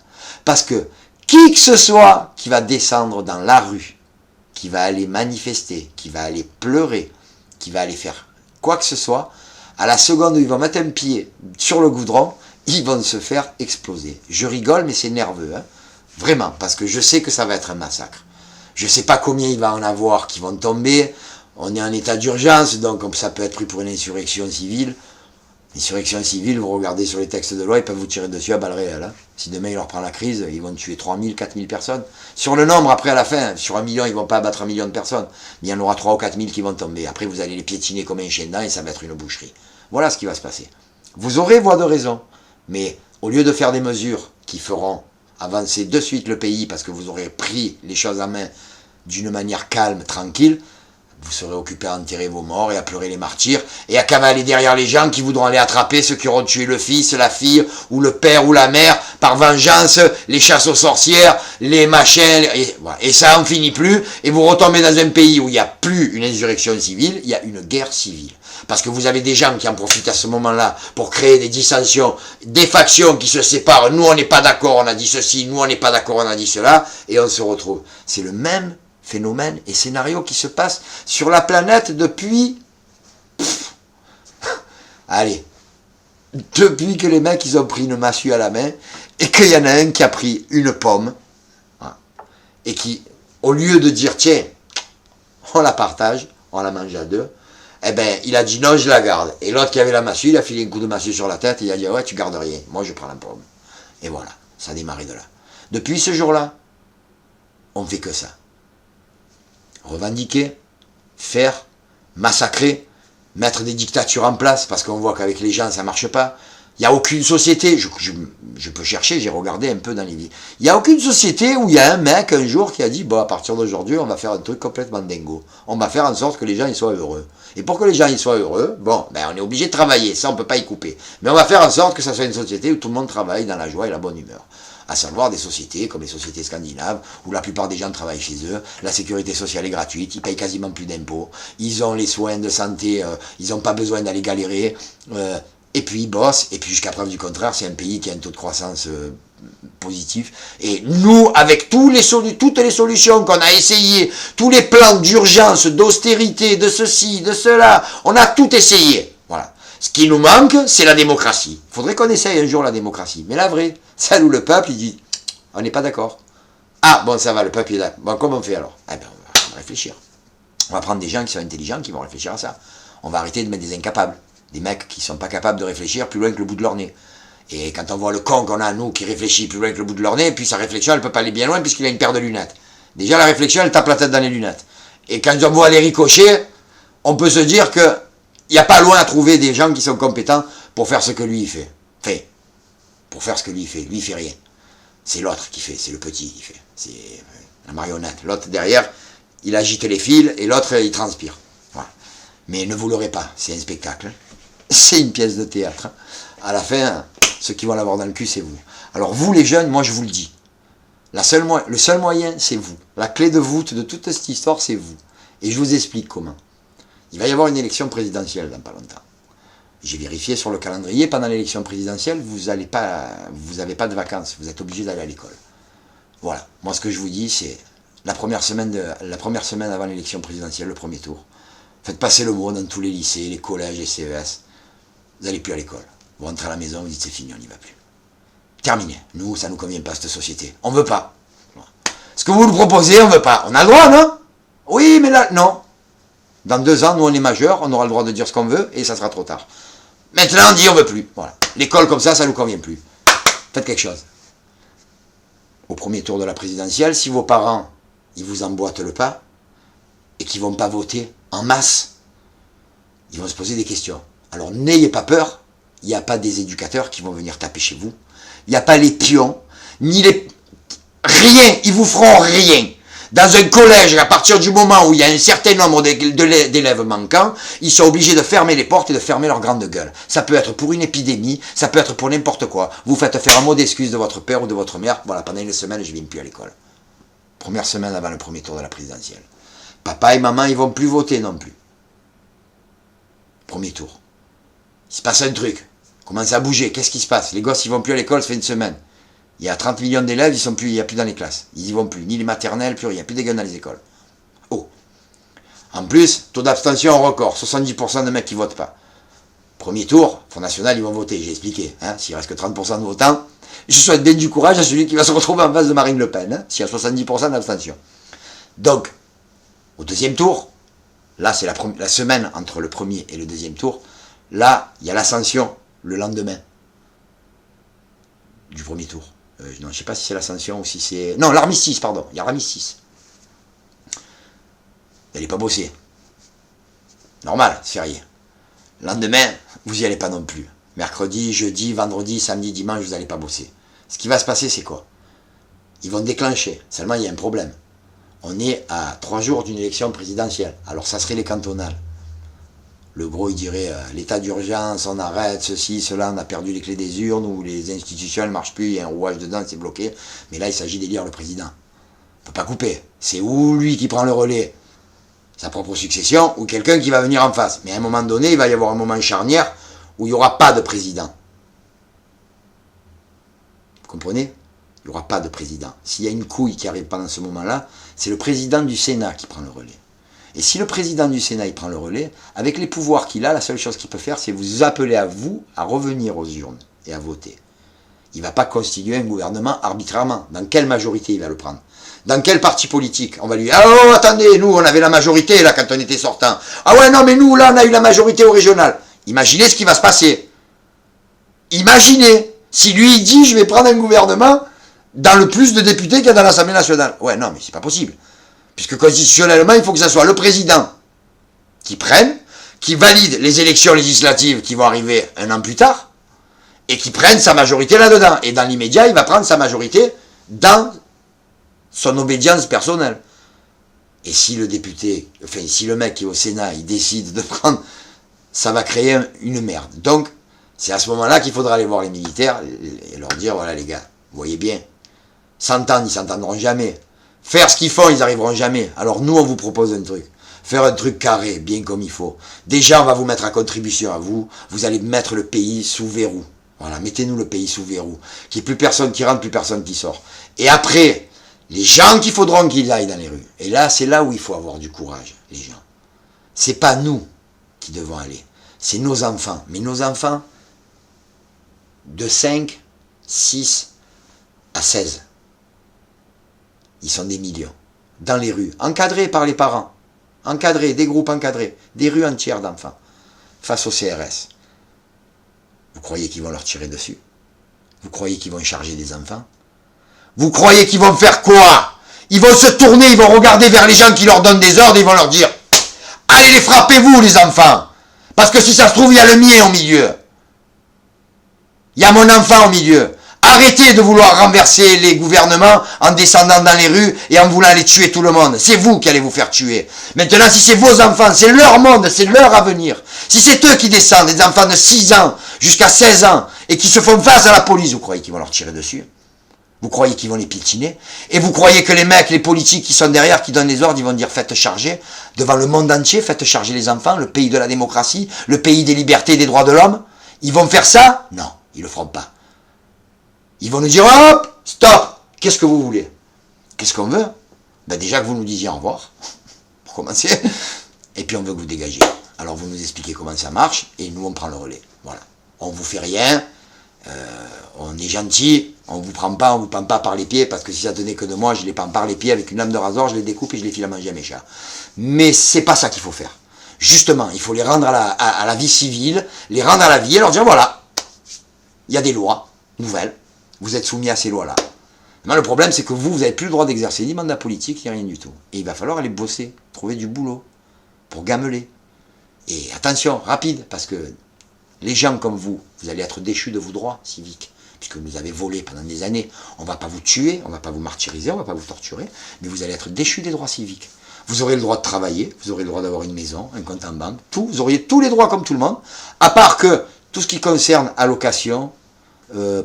Parce que qui que ce soit qui va descendre dans la rue, qui va aller manifester, qui va aller pleurer, qui va aller faire quoi que ce soit, à la seconde où ils vont mettre un pied sur le goudron, ils vont se faire exploser. Je rigole, mais c'est nerveux, hein. Vraiment, parce que je sais que ça va être un massacre. Je ne sais pas combien il va en avoir qui vont tomber. On est en état d'urgence, donc ça peut être pris pour une insurrection civile. Insurrection civile, vous regardez sur les textes de loi, ils peuvent vous tirer dessus à balles réelles. Hein. Si demain il leur prend la crise, ils vont tuer 3000, 4000 personnes. Sur le nombre, après à la fin, sur 1 million, ils ne vont pas abattre 1 million de personnes. Mais il y en aura 3 ou 4000 qui vont tomber. Après, vous allez les piétiner comme un chien dedans et ça va être une boucherie. Voilà ce qui va se passer. Vous aurez voix de raison. Mais au lieu de faire des mesures qui feront avancer de suite le pays parce que vous aurez pris les choses en main d'une manière calme, tranquille, vous serez occupé à enterrer vos morts et à pleurer les martyrs et à cavaler derrière les gens qui voudront aller attraper ceux qui auront tué le fils, la fille ou le père ou la mère par vengeance, les chasses aux sorcières, les machins, et, voilà. Et ça en finit plus et vous retombez dans un pays où il n'y a plus une insurrection civile, il y a une guerre civile. Parce que vous avez des gens qui en profitent à ce moment-là pour créer des dissensions, des factions qui se séparent. Nous, on n'est pas d'accord, on a dit ceci. Nous, on n'est pas d'accord, on a dit cela. Et on se retrouve. C'est le même phénomène et scénario qui se passe sur la planète depuis... Allez. Depuis que les mecs, ils ont pris une massue à la main et qu'il y en a un qui a pris une pomme et qui, au lieu de dire, tiens, on la partage, on la mange à deux, eh ben, il a dit non, je la garde. Et l'autre qui avait la massue, il a filé un coup de massue sur la tête et il a dit ouais, tu gardes rien, moi je prends la pomme. Et voilà, ça a démarré de là. Depuis ce jour-là, on ne fait que ça. Revendiquer, faire, massacrer, mettre des dictatures en place, parce qu'on voit qu'avec les gens ça ne marche pas. Il n'y a aucune société, je peux chercher, j'ai regardé un peu dans les vies. Il n'y a aucune société où il y a un mec un jour qui a dit, bon, à partir d'aujourd'hui, on va faire un truc complètement dingo. On va faire en sorte que les gens ils soient heureux. Et pour que les gens ils soient heureux, bon, ben on est obligé de travailler, ça on ne peut pas y couper. Mais on va faire en sorte que ça soit une société où tout le monde travaille dans la joie et la bonne humeur. À savoir des sociétés comme les sociétés scandinaves, où la plupart des gens travaillent chez eux, la sécurité sociale est gratuite, ils payent quasiment plus d'impôts, ils ont les soins de santé, ils n'ont pas besoin d'aller galérer, et puis ils bossent, et puis jusqu'à preuve du contraire, c'est un pays qui a un taux de croissance positif. Et nous, avec toutes les solutions qu'on a essayées, tous les plans d'urgence, d'austérité, de ceci, de cela, on a tout essayé. Voilà. Ce qui nous manque, c'est la démocratie. Il faudrait qu'on essaye un jour la démocratie. Mais la vraie, celle où le peuple, il dit, on n'est pas d'accord. Ah, bon, ça va, le peuple est là. Bon, comment on fait alors? Eh bien, on va réfléchir. On va prendre des gens qui sont intelligents, qui vont réfléchir à ça. On va arrêter de mettre des incapables. Des mecs qui ne sont pas capables de réfléchir plus loin que le bout de leur nez. Et quand on voit le con qu'on a, nous, qui réfléchit plus loin que le bout de leur nez, puis sa réflexion, elle ne peut pas aller bien loin puisqu'il a une paire de lunettes. Déjà, la réflexion, elle tape la tête dans les lunettes. Et quand on voit les ricochets, on peut se dire qu'il n'y a pas loin à trouver des gens qui sont compétents pour faire ce que lui, il fait. Fait. Pour faire ce que lui, il fait. Lui, il fait rien. C'est l'autre qui fait, c'est le petit qui fait. C'est la marionnette. L'autre, derrière, il agite les fils et l'autre, il transpire. Voilà. Mais ne vous l'aurez pas, c'est un spectacle. C'est une pièce de théâtre. À la fin, ceux qui vont l'avoir dans le cul, c'est vous. Alors vous, les jeunes, moi je vous le dis. Le seul moyen, c'est vous. La clé de voûte de toute cette histoire, c'est vous. Et je vous explique comment. Il va y avoir une élection présidentielle dans pas longtemps. J'ai vérifié sur le calendrier, pendant l'élection présidentielle, vous n'avez pas de vacances. Vous êtes obligé d'aller à l'école. Voilà. Moi, ce que je vous dis, c'est la première semaine avant l'élection présidentielle, le premier tour. Faites passer le mot dans tous les lycées, les collèges, les CES. Vous n'allez plus à l'école. Vous rentrez à la maison, vous dites c'est fini, on n'y va plus. Terminé. Nous, ça ne nous convient pas, cette société. On ne veut pas. Ce que vous nous proposez, on ne veut pas. On a le droit, non? Oui, mais là, non. Dans 2 ans, nous, on est majeurs, on aura le droit de dire ce qu'on veut, et ça sera trop tard. Maintenant, on dit, on ne veut plus. Voilà. L'école comme ça ne nous convient plus. Faites quelque chose. Au premier tour de la présidentielle, si vos parents, ils vous emboîtent le pas, et qu'ils ne vont pas voter en masse, ils vont se poser des questions. Alors, n'ayez pas peur, il n'y a pas des éducateurs qui vont venir taper chez vous. Il n'y a pas les pions, ni les... Rien, ils vous feront rien. Dans un collège, à partir du moment où il y a un certain nombre d'élèves manquants, ils sont obligés de fermer les portes et de fermer leur grande gueule. Ça peut être pour une épidémie, ça peut être pour n'importe quoi. Vous faites faire un mot d'excuse de votre père ou de votre mère. Voilà, pendant une semaine, je ne viens plus à l'école. Première semaine avant le premier tour de la présidentielle. Papa et maman, ils vont plus voter non plus. Premier tour. Il se passe un truc. Commence à bouger. Qu'est-ce qui se passe? Les gosses, ils vont plus à l'école, ça fait une semaine. Il y a 30 millions d'élèves, il n'y a plus dans les classes. Ils n'y vont plus. Ni les maternelles, plus rien. Plus des gars dans les écoles. Oh. En plus, taux d'abstention record. 70% de mecs qui ne votent pas. Premier tour, Front National, ils vont voter. J'ai expliqué. Hein, s'il reste que 30% de votants, je souhaite bien du courage à celui qui va se retrouver en face de Marine Le Pen. Hein, s'il y a 70% d'abstention. Donc, au deuxième tour, là, c'est la semaine entre le premier et le deuxième tour. Là, il y a l'ascension le lendemain du premier tour. Non, je ne sais pas si c'est l'ascension ou si c'est... Non, l'armistice, pardon. Il y a l'armistice. Vous n'allez pas bosser. Normal, c'est férié. Lendemain, vous n'y allez pas non plus. Mercredi, jeudi, vendredi, samedi, dimanche, vous n'allez pas bosser. Ce qui va se passer, c'est quoi? Ils vont déclencher. Seulement, il y a un problème. On est à 3 jours d'une élection présidentielle. Alors, ça serait les cantonales. Le gros, il dirait, l'état d'urgence, on arrête, ceci, cela, on a perdu les clés des urnes, ou les institutions ne marchent plus, il y a un rouage dedans, c'est bloqué. Mais là, il s'agit d'élire le président. On ne peut pas couper. C'est ou lui qui prend le relais, sa propre succession, ou quelqu'un qui va venir en face. Mais à un moment donné, il va y avoir un moment charnière où il n'y aura pas de président. Vous comprenez? Il n'y aura pas de président. S'il y a une couille qui arrive pendant ce moment-là, c'est le président du Sénat qui prend le relais. Et si le président du Sénat il prend le relais, avec les pouvoirs qu'il a, la seule chose qu'il peut faire, c'est vous appeler à vous à revenir aux urnes et à voter. Il ne va pas constituer un gouvernement arbitrairement. Dans quelle majorité il va le prendre? Dans quel parti politique? On va lui dire, ah oh, attendez, nous on avait la majorité là quand on était sortant. Ah ouais, non mais nous là on a eu la majorité au régional. Imaginez ce qui va se passer. Imaginez, si lui il dit, je vais prendre un gouvernement dans le plus de députés qu'il y a dans l'Assemblée nationale. Ouais, non mais c'est pas possible. Puisque constitutionnellement, il faut que ce soit le président qui prenne, qui valide les élections législatives qui vont arriver 1 an plus tard, et qui prenne sa majorité là-dedans. Et dans l'immédiat, il va prendre sa majorité dans son obédience personnelle. Et si le député, enfin si le mec qui est au Sénat, il décide de prendre, ça va créer une merde. Donc, c'est à ce moment-là qu'il faudra aller voir les militaires et leur dire, voilà les gars, vous voyez bien, s'entendre, ils s'entendront jamais. Faire ce qu'ils font, ils n'arriveront jamais. Alors nous, on vous propose un truc. Faire un truc carré, bien comme il faut. Déjà, on va vous mettre à contribution à vous. Vous allez mettre le pays sous verrou. Voilà, mettez-nous le pays sous verrou. Qu'il n'y ait plus personne qui rentre, plus personne qui sort. Et après, les gens qu'il faudront qu'ils aillent dans les rues. Et là, c'est là où il faut avoir du courage, les gens. C'est pas nous qui devons aller. C'est nos enfants. Mais nos enfants, de 5, 6 à 16. Ils sont des millions, dans les rues, encadrés par les parents, encadrés, des groupes encadrés, des rues entières d'enfants, face au CRS. Vous croyez qu'ils vont leur tirer dessus? Vous croyez qu'ils vont charger des enfants? Vous croyez qu'ils vont faire quoi? Ils vont se tourner, ils vont regarder vers les gens qui leur donnent des ordres, ils vont leur dire « Allez les frappez-vous les enfants, parce que si ça se trouve, il y a le mien au milieu. Il y a mon enfant au milieu. » Arrêtez de vouloir renverser les gouvernements en descendant dans les rues et en voulant les tuer tout le monde. C'est vous qui allez vous faire tuer. Maintenant, si c'est vos enfants, c'est leur monde, c'est leur avenir. Si c'est eux qui descendent, des enfants de 6 ans jusqu'à 16 ans, et qui se font face à la police, vous croyez qu'ils vont leur tirer dessus? Vous croyez qu'ils vont les piétiner? Et vous croyez que les mecs, les politiques qui sont derrière, qui donnent les ordres, ils vont dire faites charger, devant le monde entier, faites charger les enfants, le pays de la démocratie, le pays des libertés et des droits de l'homme? Ils vont faire ça? Non, ils le feront pas. Ils vont nous dire, hop, stop, qu'est-ce que vous voulez? Qu'est-ce qu'on veut? Ben déjà que vous nous disiez au revoir, pour commencer, et puis on veut que vous dégagiez. Alors vous nous expliquez comment ça marche, et nous on prend le relais. Voilà. On vous fait rien, on est gentil, On vous prend pas par les pieds, parce que si ça tenait que de moi, je les prends par les pieds avec une lame de rasoir, je les découpe et je les file à manger à mes chats. Mais c'est pas ça qu'il faut faire. Justement, il faut les rendre à la vie civile, les rendre à la vie et leur dire voilà, il y a des lois nouvelles, vous êtes soumis à ces lois-là. Mais le problème, c'est que vous n'avez plus le droit d'exercer ni mandat politique, ni rien du tout. Et il va falloir aller bosser, trouver du boulot, pour gameler. Et attention, rapide, parce que les gens comme vous allez être déchus de vos droits civiques, puisque vous avez volé pendant des années. On ne va pas vous tuer, on ne va pas vous martyriser, on ne va pas vous torturer, mais vous allez être déchus des droits civiques. Vous aurez le droit de travailler, vous aurez le droit d'avoir une maison, un compte en banque, tout, vous auriez tous les droits comme tout le monde, à part que tout ce qui concerne allocation,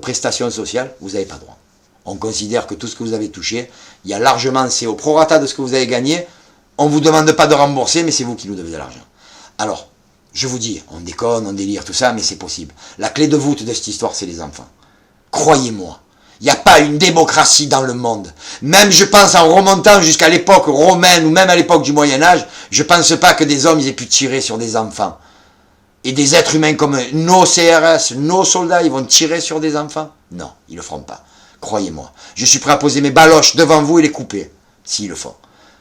prestations sociales, vous n'avez pas droit. On considère que tout ce que vous avez touché, il y a largement, c'est au prorata de ce que vous avez gagné, on ne vous demande pas de rembourser, mais c'est vous qui nous devez de l'argent. Alors, je vous dis, on déconne, on délire, tout ça, mais c'est possible. La clé de voûte de cette histoire, c'est les enfants. Croyez-moi, il n'y a pas une démocratie dans le monde. Même, je pense, en remontant jusqu'à l'époque romaine, ou même à l'époque du Moyen-Âge, je ne pense pas que des hommes ils aient pu tirer sur des enfants. Et des êtres humains comme nos CRS, nos soldats, ils vont tirer sur des enfants? Non, ils ne le feront pas. Croyez-moi. Je suis prêt à poser mes baloches devant vous et les couper, s'ils le font.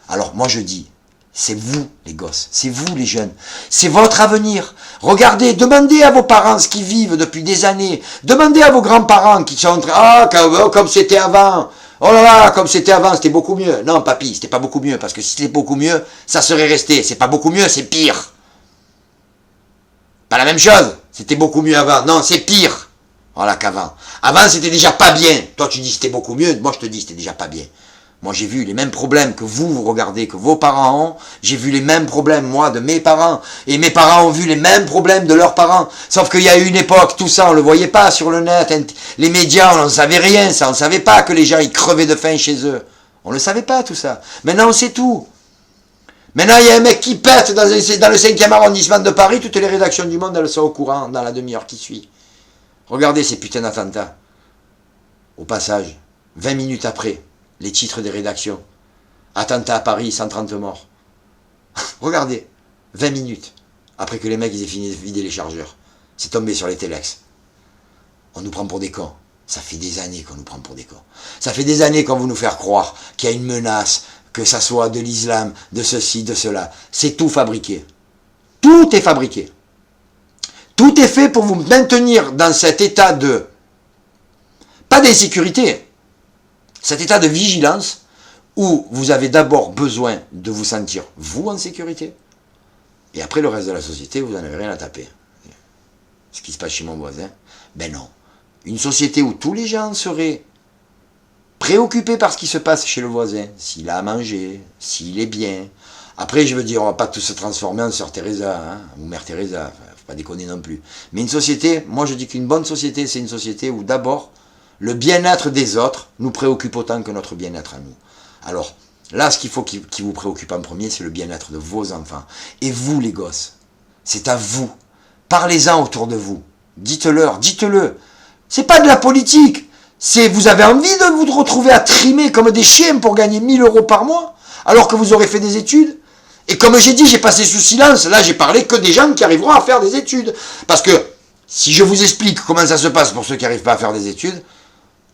Alors, moi je dis, c'est vous les gosses, c'est vous les jeunes, c'est votre avenir. Regardez, demandez à vos parents ce qu'ils vivent depuis des années, demandez à vos grands-parents qui sont en train, comme c'était avant, oh là là, comme c'était avant, c'était beaucoup mieux. Non papy, c'était pas beaucoup mieux, parce que si c'était beaucoup mieux, ça serait resté. C'est pas beaucoup mieux, c'est pire. Pas la même chose, c'était beaucoup mieux avant, non, c'est pire. Voilà qu'avant. Avant, c'était déjà pas bien. Toi, tu dis c'était beaucoup mieux. Moi, je te dis c'était déjà pas bien. Moi, j'ai vu les mêmes problèmes que vous regardez, que vos parents ont. J'ai vu les mêmes problèmes, moi, de mes parents. Et mes parents ont vu les mêmes problèmes de leurs parents. Sauf qu'il y a eu une époque, tout ça, on le voyait pas sur le net. Les médias, on n'en savait rien. Ça, on ne savait pas que les gens, ils crevaient de faim chez eux. On ne le savait pas, tout ça. Maintenant, on sait tout. Maintenant, il y a un mec qui pète dans le 5e arrondissement de Paris. Toutes les rédactions du monde, elles sont au courant dans la demi-heure qui suit. Regardez ces putains d'attentats. Au passage, 20 minutes après, les titres des rédactions. Attentat à Paris, 130 morts. Regardez, 20 minutes après que les mecs ils aient fini de vider les chargeurs. C'est tombé sur les téléx. On nous prend pour des cons. Ça fait des années qu'on nous prend pour des cons. Ça fait des années qu'on veut nous faire croire qu'il y a une menace, que ça soit de l'islam, de ceci, de cela. C'est tout fabriqué. Tout est fabriqué. Tout est fait pour vous maintenir dans cet état de, pas d'insécurité, cet état de vigilance où vous avez d'abord besoin de vous sentir, vous, en sécurité, et après le reste de la société, vous n'en avez rien à taper. Ce qui se passe chez mon voisin, ben non. Une société où tous les gens seraient préoccupés par ce qui se passe chez le voisin, s'il a à manger, s'il est bien. Après, je veux dire, on ne va pas tous se transformer en Sœur Teresa, hein, ou Mère Teresa, faut pas déconner non plus. Mais une société, moi je dis qu'une bonne société, c'est une société où d'abord, le bien-être des autres nous préoccupe autant que notre bien-être à nous. Alors, là, ce qu'il faut qui vous préoccupe en premier, c'est le bien-être de vos enfants. Et vous, les gosses, c'est à vous. Parlez-en autour de vous. Dites-leur, dites-le. C'est pas de la politique. C'est, vous avez envie de vous retrouver à trimer comme des chiens pour gagner 1 000 € par mois, alors que vous aurez fait des études. Et comme j'ai dit, j'ai passé sous silence. Là, j'ai parlé que des gens qui arriveront à faire des études. Parce que, si je vous explique comment ça se passe pour ceux qui n'arrivent pas à faire des études,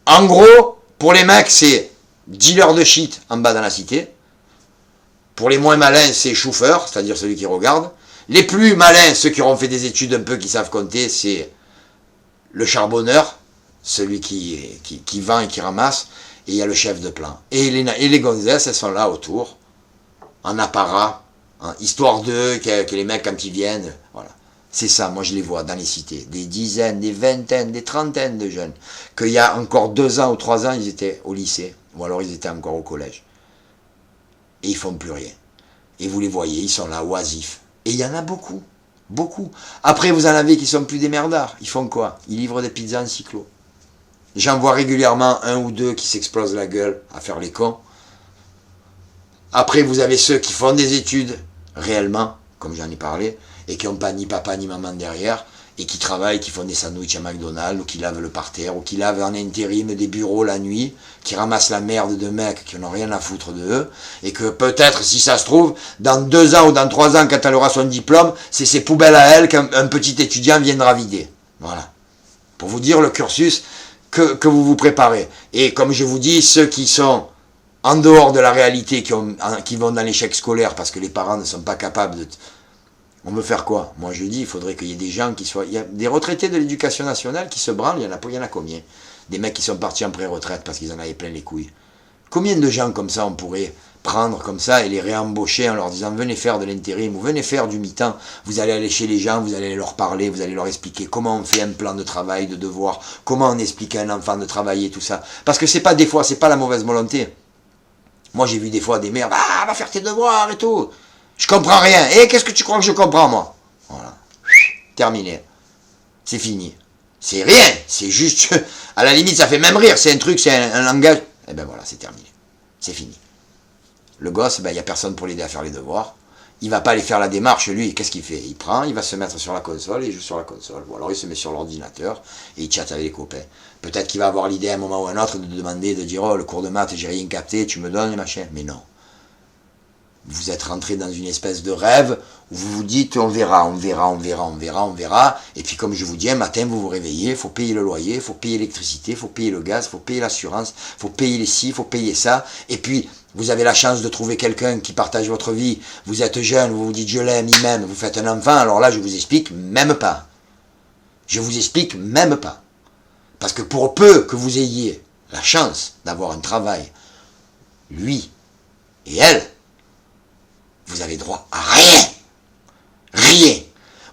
en gros, pour les mecs, c'est dealer de shit en bas dans la cité. Pour les moins malins, c'est chauffeur, c'est-à-dire celui qui regarde. Les plus malins, ceux qui auront fait des études un peu, qui savent compter, c'est le charbonneur, celui qui vend et qui ramasse. Et il y a le chef de plan. Et les gonzesses, elles sont là autour, en apparat, hein, histoire d'eux, que les mecs, quand ils viennent, voilà. C'est ça, moi je les vois dans les cités. Des dizaines, des vingtaines, des trentaines de jeunes. Qu'il y a encore 2 ans ou 3 ans, ils étaient au lycée. Ou alors ils étaient encore au collège. Et ils font plus rien. Et vous les voyez, ils sont là, oisifs. Et il y en a beaucoup. Beaucoup. Après, vous en avez qui sont plus des merdards. Ils font quoi? Ils livrent des pizzas en cyclo. J'en vois régulièrement 1 ou 2 qui s'explosent la gueule à faire les cons. Après, vous avez ceux qui font des études réellement, comme j'en ai parlé, et qui n'ont pas ni papa ni maman derrière, et qui travaillent, qui font des sandwichs à McDonald's, ou qui lavent le parterre, ou qui lavent en intérim des bureaux la nuit, qui ramassent la merde de mecs qui n'ont rien à foutre de eux, et que peut-être, si ça se trouve, dans 2 ans ou dans 3 ans, quand elle aura son diplôme, c'est ses poubelles à elle qu'un petit étudiant viendra vider. Voilà. Pour vous dire le cursus que vous vous préparez. Et comme je vous dis, ceux qui sont en dehors de la réalité, qui vont dans l'échec scolaire parce que les parents ne sont pas capables de... On veut faire quoi? Moi je dis, il faudrait qu'il y ait des gens qui soient... Il y a des retraités de l'éducation nationale qui se branlent, il y en a combien? Des mecs qui sont partis en pré-retraite parce qu'ils en avaient plein les couilles. Combien de gens comme ça on pourrait prendre comme ça et les réembaucher en leur disant venez faire de l'intérim ou venez faire du mi-temps, vous allez aller chez les gens, vous allez leur parler, vous allez leur expliquer comment on fait un plan de travail, de devoir, comment on explique à un enfant de travailler, tout ça. Parce que c'est pas des fois, c'est pas la mauvaise volonté. Moi j'ai vu des fois des mères, ah va faire tes devoirs et tout. Je comprends rien. Et qu'est-ce que tu crois que je comprends moi? Voilà. Terminé. C'est fini. C'est rien. C'est juste, à la limite ça fait même rire. C'est un truc, c'est un langage. Eh ben voilà, c'est terminé. C'est fini. Le gosse, ben, il n'y a personne pour l'aider à faire les devoirs. Il va pas aller faire la démarche, lui, qu'est-ce qu'il fait? Il prend, il va se mettre sur la console, et il joue sur la console. Ou alors il se met sur l'ordinateur, et il chatte avec les copains. Peut-être qu'il va avoir l'idée à un moment ou à un autre de demander, de dire, oh, le cours de maths, j'ai rien capté, tu me donnes les machins. Mais non. Vous êtes rentré dans une espèce de rêve, où vous vous dites, on verra, on verra, on verra, on verra, on verra. Et puis comme je vous dis, un matin, vous vous réveillez, il faut payer le loyer, il faut payer l'électricité, il faut payer le gaz, il faut payer l'assurance, il faut payer les ci, il faut payer ça. Et puis, vous avez la chance de trouver quelqu'un qui partage votre vie. Vous êtes jeune, vous vous dites je l'aime, il m'aime, vous faites un enfant. Alors là, je vous explique même pas. Je vous explique même pas. Parce que pour peu que vous ayez la chance d'avoir un travail, lui et elle, vous avez droit à rien. Rien.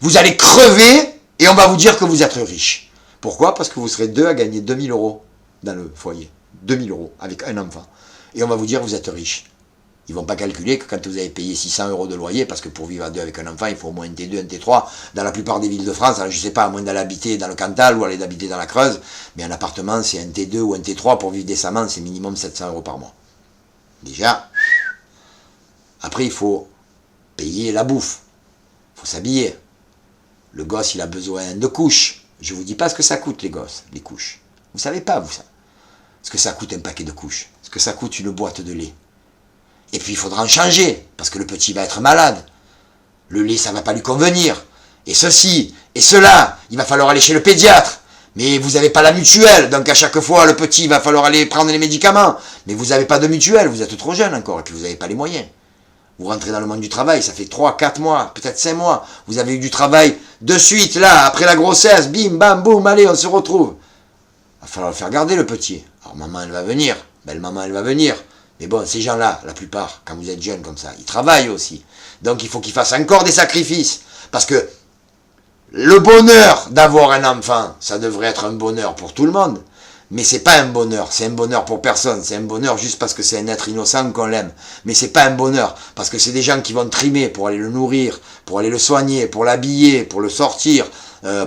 Vous allez crever et on va vous dire que vous êtes riche. Pourquoi? Parce que vous serez deux à gagner 2000 € dans le foyer. 2000 € avec un enfant. Et on va vous dire que vous êtes riche. Ils ne vont pas calculer que quand vous avez payé 600 € de loyer, parce que pour vivre à deux avec un enfant, il faut au moins un T2, un T3, dans la plupart des villes de France, alors je ne sais pas, à moins d'aller habiter dans le Cantal ou aller d'habiter dans la Creuse, mais un appartement, c'est un T2 ou un T3, pour vivre décemment, c'est minimum 700 € par mois. Déjà. Après, il faut payer la bouffe. Il faut s'habiller. Le gosse, il a besoin de couches. Je ne vous dis pas ce que ça coûte, les gosses, les couches. Vous ne savez pas, vous, ça. Ce que ça coûte un paquet de couches. Ce que ça coûte une boîte de lait. Et puis il faudra en changer, parce que le petit va être malade. Le lait, ça ne va pas lui convenir. Et ceci, et cela, il va falloir aller chez le pédiatre. Mais vous n'avez pas la mutuelle, donc à chaque fois, le petit, il va falloir aller prendre les médicaments. Mais vous n'avez pas de mutuelle, vous êtes trop jeune encore, et puis vous n'avez pas les moyens. Vous rentrez dans le monde du travail, ça fait 3, 4 mois, peut-être 5 mois. Vous avez eu du travail de suite, là, après la grossesse, bim, bam, boum, allez, on se retrouve. Il va falloir le faire garder, le petit. Alors maman, elle va venir, belle-maman, elle va venir. Mais bon, ces gens-là, la plupart, quand vous êtes jeunes comme ça, ils travaillent aussi. Donc il faut qu'ils fassent encore des sacrifices. Parce que le bonheur d'avoir un enfant, ça devrait être un bonheur pour tout le monde. Mais c'est pas un bonheur, c'est un bonheur pour personne. C'est un bonheur juste parce que c'est un être innocent qu'on l'aime. Mais c'est pas un bonheur, parce que c'est des gens qui vont trimer pour aller le nourrir, pour aller le soigner, pour l'habiller, pour le sortir,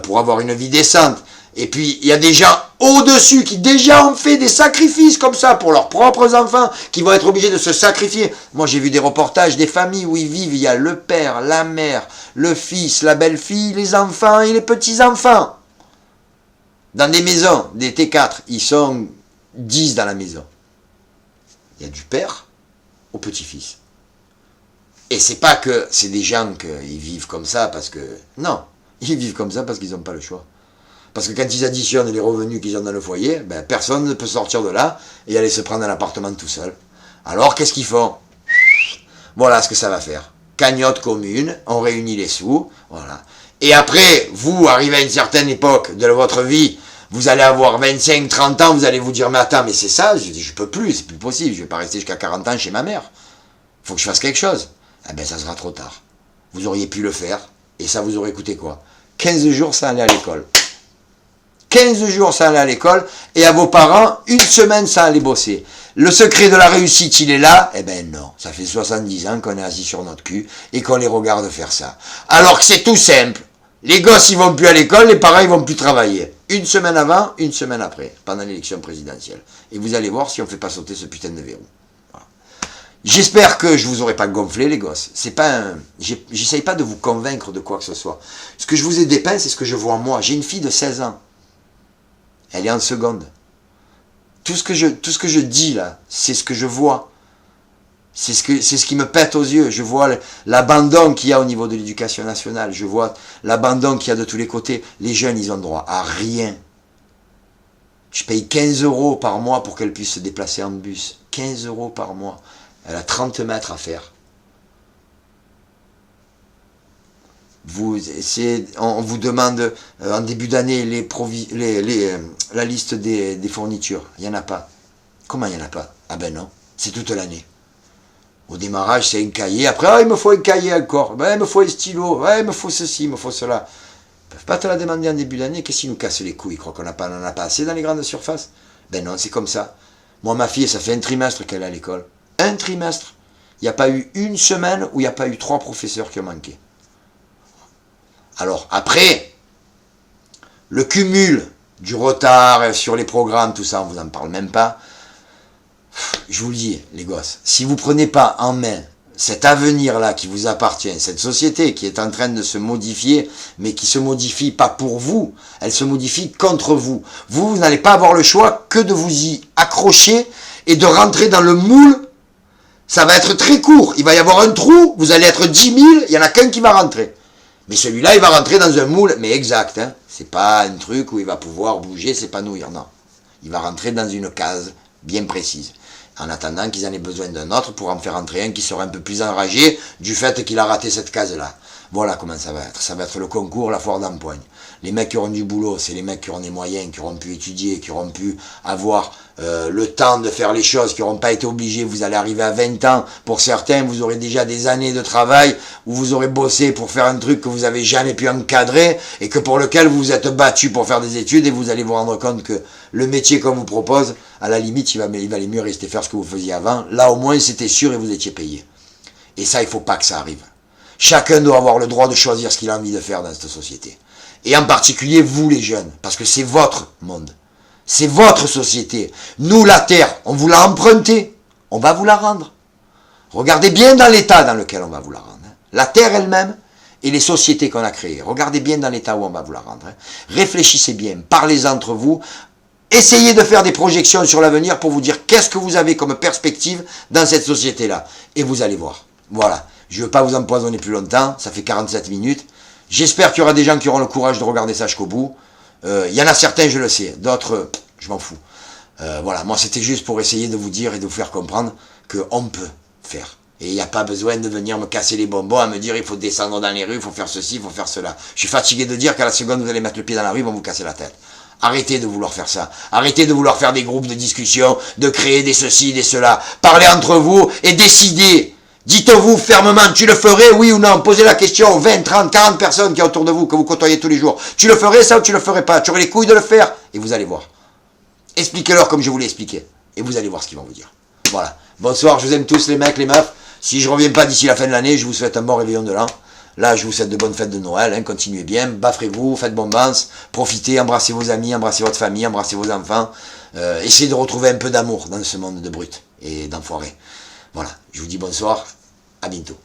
pour avoir une vie décente. Et puis, il y a des gens au-dessus qui déjà ont fait des sacrifices comme ça pour leurs propres enfants, qui vont être obligés de se sacrifier. Moi, j'ai vu des reportages des familles où ils vivent, il y a le père, la mère, le fils, la belle-fille, les enfants et les petits-enfants. Dans des maisons, des T4, ils sont 10 dans la maison. Il y a du père au petit-fils. Et c'est pas que c'est des gens qui vivent comme ça parce que... Non, ils vivent comme ça parce qu'ils n'ont pas le choix. Parce que quand ils additionnent les revenus qu'ils ont dans le foyer, ben personne ne peut sortir de là et aller se prendre un appartement tout seul. Alors, qu'est-ce qu'ils font? Voilà ce que ça va faire. Cagnotte commune, on réunit les sous, voilà. Et après, vous, arrivez à une certaine époque de votre vie, vous allez avoir 25, 30 ans, vous allez vous dire, mais attends, mais c'est ça, je peux plus, c'est plus possible, je vais pas rester jusqu'à 40 ans chez ma mère. Faut que je fasse quelque chose. Eh ben, ça sera trop tard. Vous auriez pu le faire, et ça vous aurait coûté quoi? 15 jours sans aller à l'école. 15 jours sans aller à l'école, et à vos parents, une semaine sans aller bosser. Le secret de la réussite, il est là? Eh ben non, ça fait 70 ans qu'on est assis sur notre cul, et qu'on les regarde faire ça. Alors que c'est tout simple. Les gosses, ils vont plus à l'école, les parents, ils vont plus travailler. Une semaine avant, une semaine après, pendant l'élection présidentielle. Et vous allez voir si on ne fait pas sauter ce putain de verrou. Voilà. J'espère que je vous aurai pas gonflé, les gosses. C'est pas un... J'essaye pas de vous convaincre de quoi que ce soit. Ce que je vous ai dépeint, c'est ce que je vois moi. J'ai une fille de 16 ans. Elle est en seconde. Tout ce que je dis là, c'est ce que je vois. C'est ce qui me pète aux yeux. Je vois l'abandon qu'il y a au niveau de l'éducation nationale. Je vois l'abandon qu'il y a de tous les côtés. Les jeunes, ils ont droit à rien. Je paye 15 € par mois pour qu'elle puisse se déplacer en bus. 15 € par mois. Elle a 30 mètres à faire. On vous demande en début d'année la liste des fournitures. Il n'y en a pas. Comment il n'y en a pas? Ah ben non, c'est toute l'année. Au démarrage, c'est un cahier. Après, il me faut un cahier encore. Ben, il me faut un stylo. Ouais, il me faut ceci, il me faut cela. Ils ne peuvent pas te la demander en début d'année. Qu'est-ce qui nous casse les couilles? Ils croient qu'on n'en a pas assez dans les grandes surfaces? Ben non, c'est comme ça. Moi, ma fille, ça fait un trimestre qu'elle est à l'école. Un trimestre. Il n'y a pas eu une semaine où il n'y a pas eu 3 professeurs qui ont manqué. Alors, après, le cumul du retard sur les programmes, tout ça, on ne vous en parle même pas. Je vous le dis, les gosses, si vous ne prenez pas en main cet avenir-là qui vous appartient, cette société qui est en train de se modifier, mais qui se modifie pas pour vous, elle se modifie contre vous. Vous n'allez pas avoir le choix que de vous y accrocher et de rentrer dans le moule. Ça va être très court, il va y avoir un trou, vous allez être 10 000, il n'y en a qu'un qui va rentrer. Mais celui-là, il va rentrer dans un moule, mais exact, hein. C'est pas un truc où il va pouvoir bouger, s'épanouir, non. Il va rentrer dans une case bien précise. En attendant qu'ils en aient besoin d'un autre pour en faire entrer un qui sera un peu plus enragé du fait qu'il a raté cette case-là. Voilà comment ça va être. Ça va être le concours, la foire d'empoigne. Les mecs qui auront du boulot, c'est les mecs qui auront des moyens, qui auront pu étudier, qui auront pu avoir le temps de faire les choses, qui n'auront pas été obligés. Vous allez arriver à 20 ans. Pour certains, vous aurez déjà des années de travail où vous aurez bossé pour faire un truc que vous n'avez jamais pu encadrer et que pour lequel vous vous êtes battu pour faire des études et vous allez vous rendre compte que le métier qu'on vous propose, à la limite, il valait mieux rester faire ce que vous faisiez avant. Là, au moins, c'était sûr et vous étiez payé. Et ça, il ne faut pas que ça arrive. Chacun doit avoir le droit de choisir ce qu'il a envie de faire dans cette société. Et en particulier, vous les jeunes, parce que c'est votre monde. C'est votre société. Nous, la Terre, on vous l'a empruntée. On va vous la rendre. Regardez bien dans l'état dans lequel on va vous la rendre. La Terre elle-même et les sociétés qu'on a créées. Regardez bien dans l'état où on va vous la rendre. Réfléchissez bien, parlez entre vous. Essayez de faire des projections sur l'avenir pour vous dire qu'est-ce que vous avez comme perspective dans cette société-là. Et vous allez voir. Voilà. Je ne veux pas vous empoisonner plus longtemps. Ça fait 47 minutes. J'espère qu'il y aura des gens qui auront le courage de regarder ça jusqu'au bout. Il y en a certains, je le sais. D'autres, je m'en fous. Voilà. Moi, c'était juste pour essayer de vous dire et de vous faire comprendre qu'on peut faire. Et il n'y a pas besoin de venir me casser les bonbons, à me dire il faut descendre dans les rues, il faut faire ceci, il faut faire cela. Je suis fatigué de dire qu'à la seconde vous allez mettre le pied dans la rue, ils vont vous casser la tête. Arrêtez de vouloir faire ça. Arrêtez de vouloir faire des groupes de discussion, de créer des ceci, des cela. Parlez entre vous et décidez. Dites-vous fermement, tu le ferais, oui ou non? Posez la question aux 20, 30, 40 personnes qui sont autour de vous, que vous côtoyez tous les jours. Tu le ferais ça ou tu le ferais pas? Tu aurais les couilles de le faire? Et vous allez voir. Expliquez-leur comme je vous l'ai expliqué. Et vous allez voir ce qu'ils vont vous dire. Voilà. Bonsoir, je vous aime tous les mecs, les meufs. Si je reviens pas d'ici la fin de l'année, je vous souhaite un bon réveillon de l'an. Là, je vous souhaite de bonnes fêtes de Noël, hein, continuez bien, baffrez-vous, faites bombance, profitez, embrassez vos amis, embrassez votre famille, embrassez vos enfants. Essayez de retrouver un peu d'amour dans ce monde de brutes et d'enfoirés. Voilà, je vous dis bonsoir, à bientôt.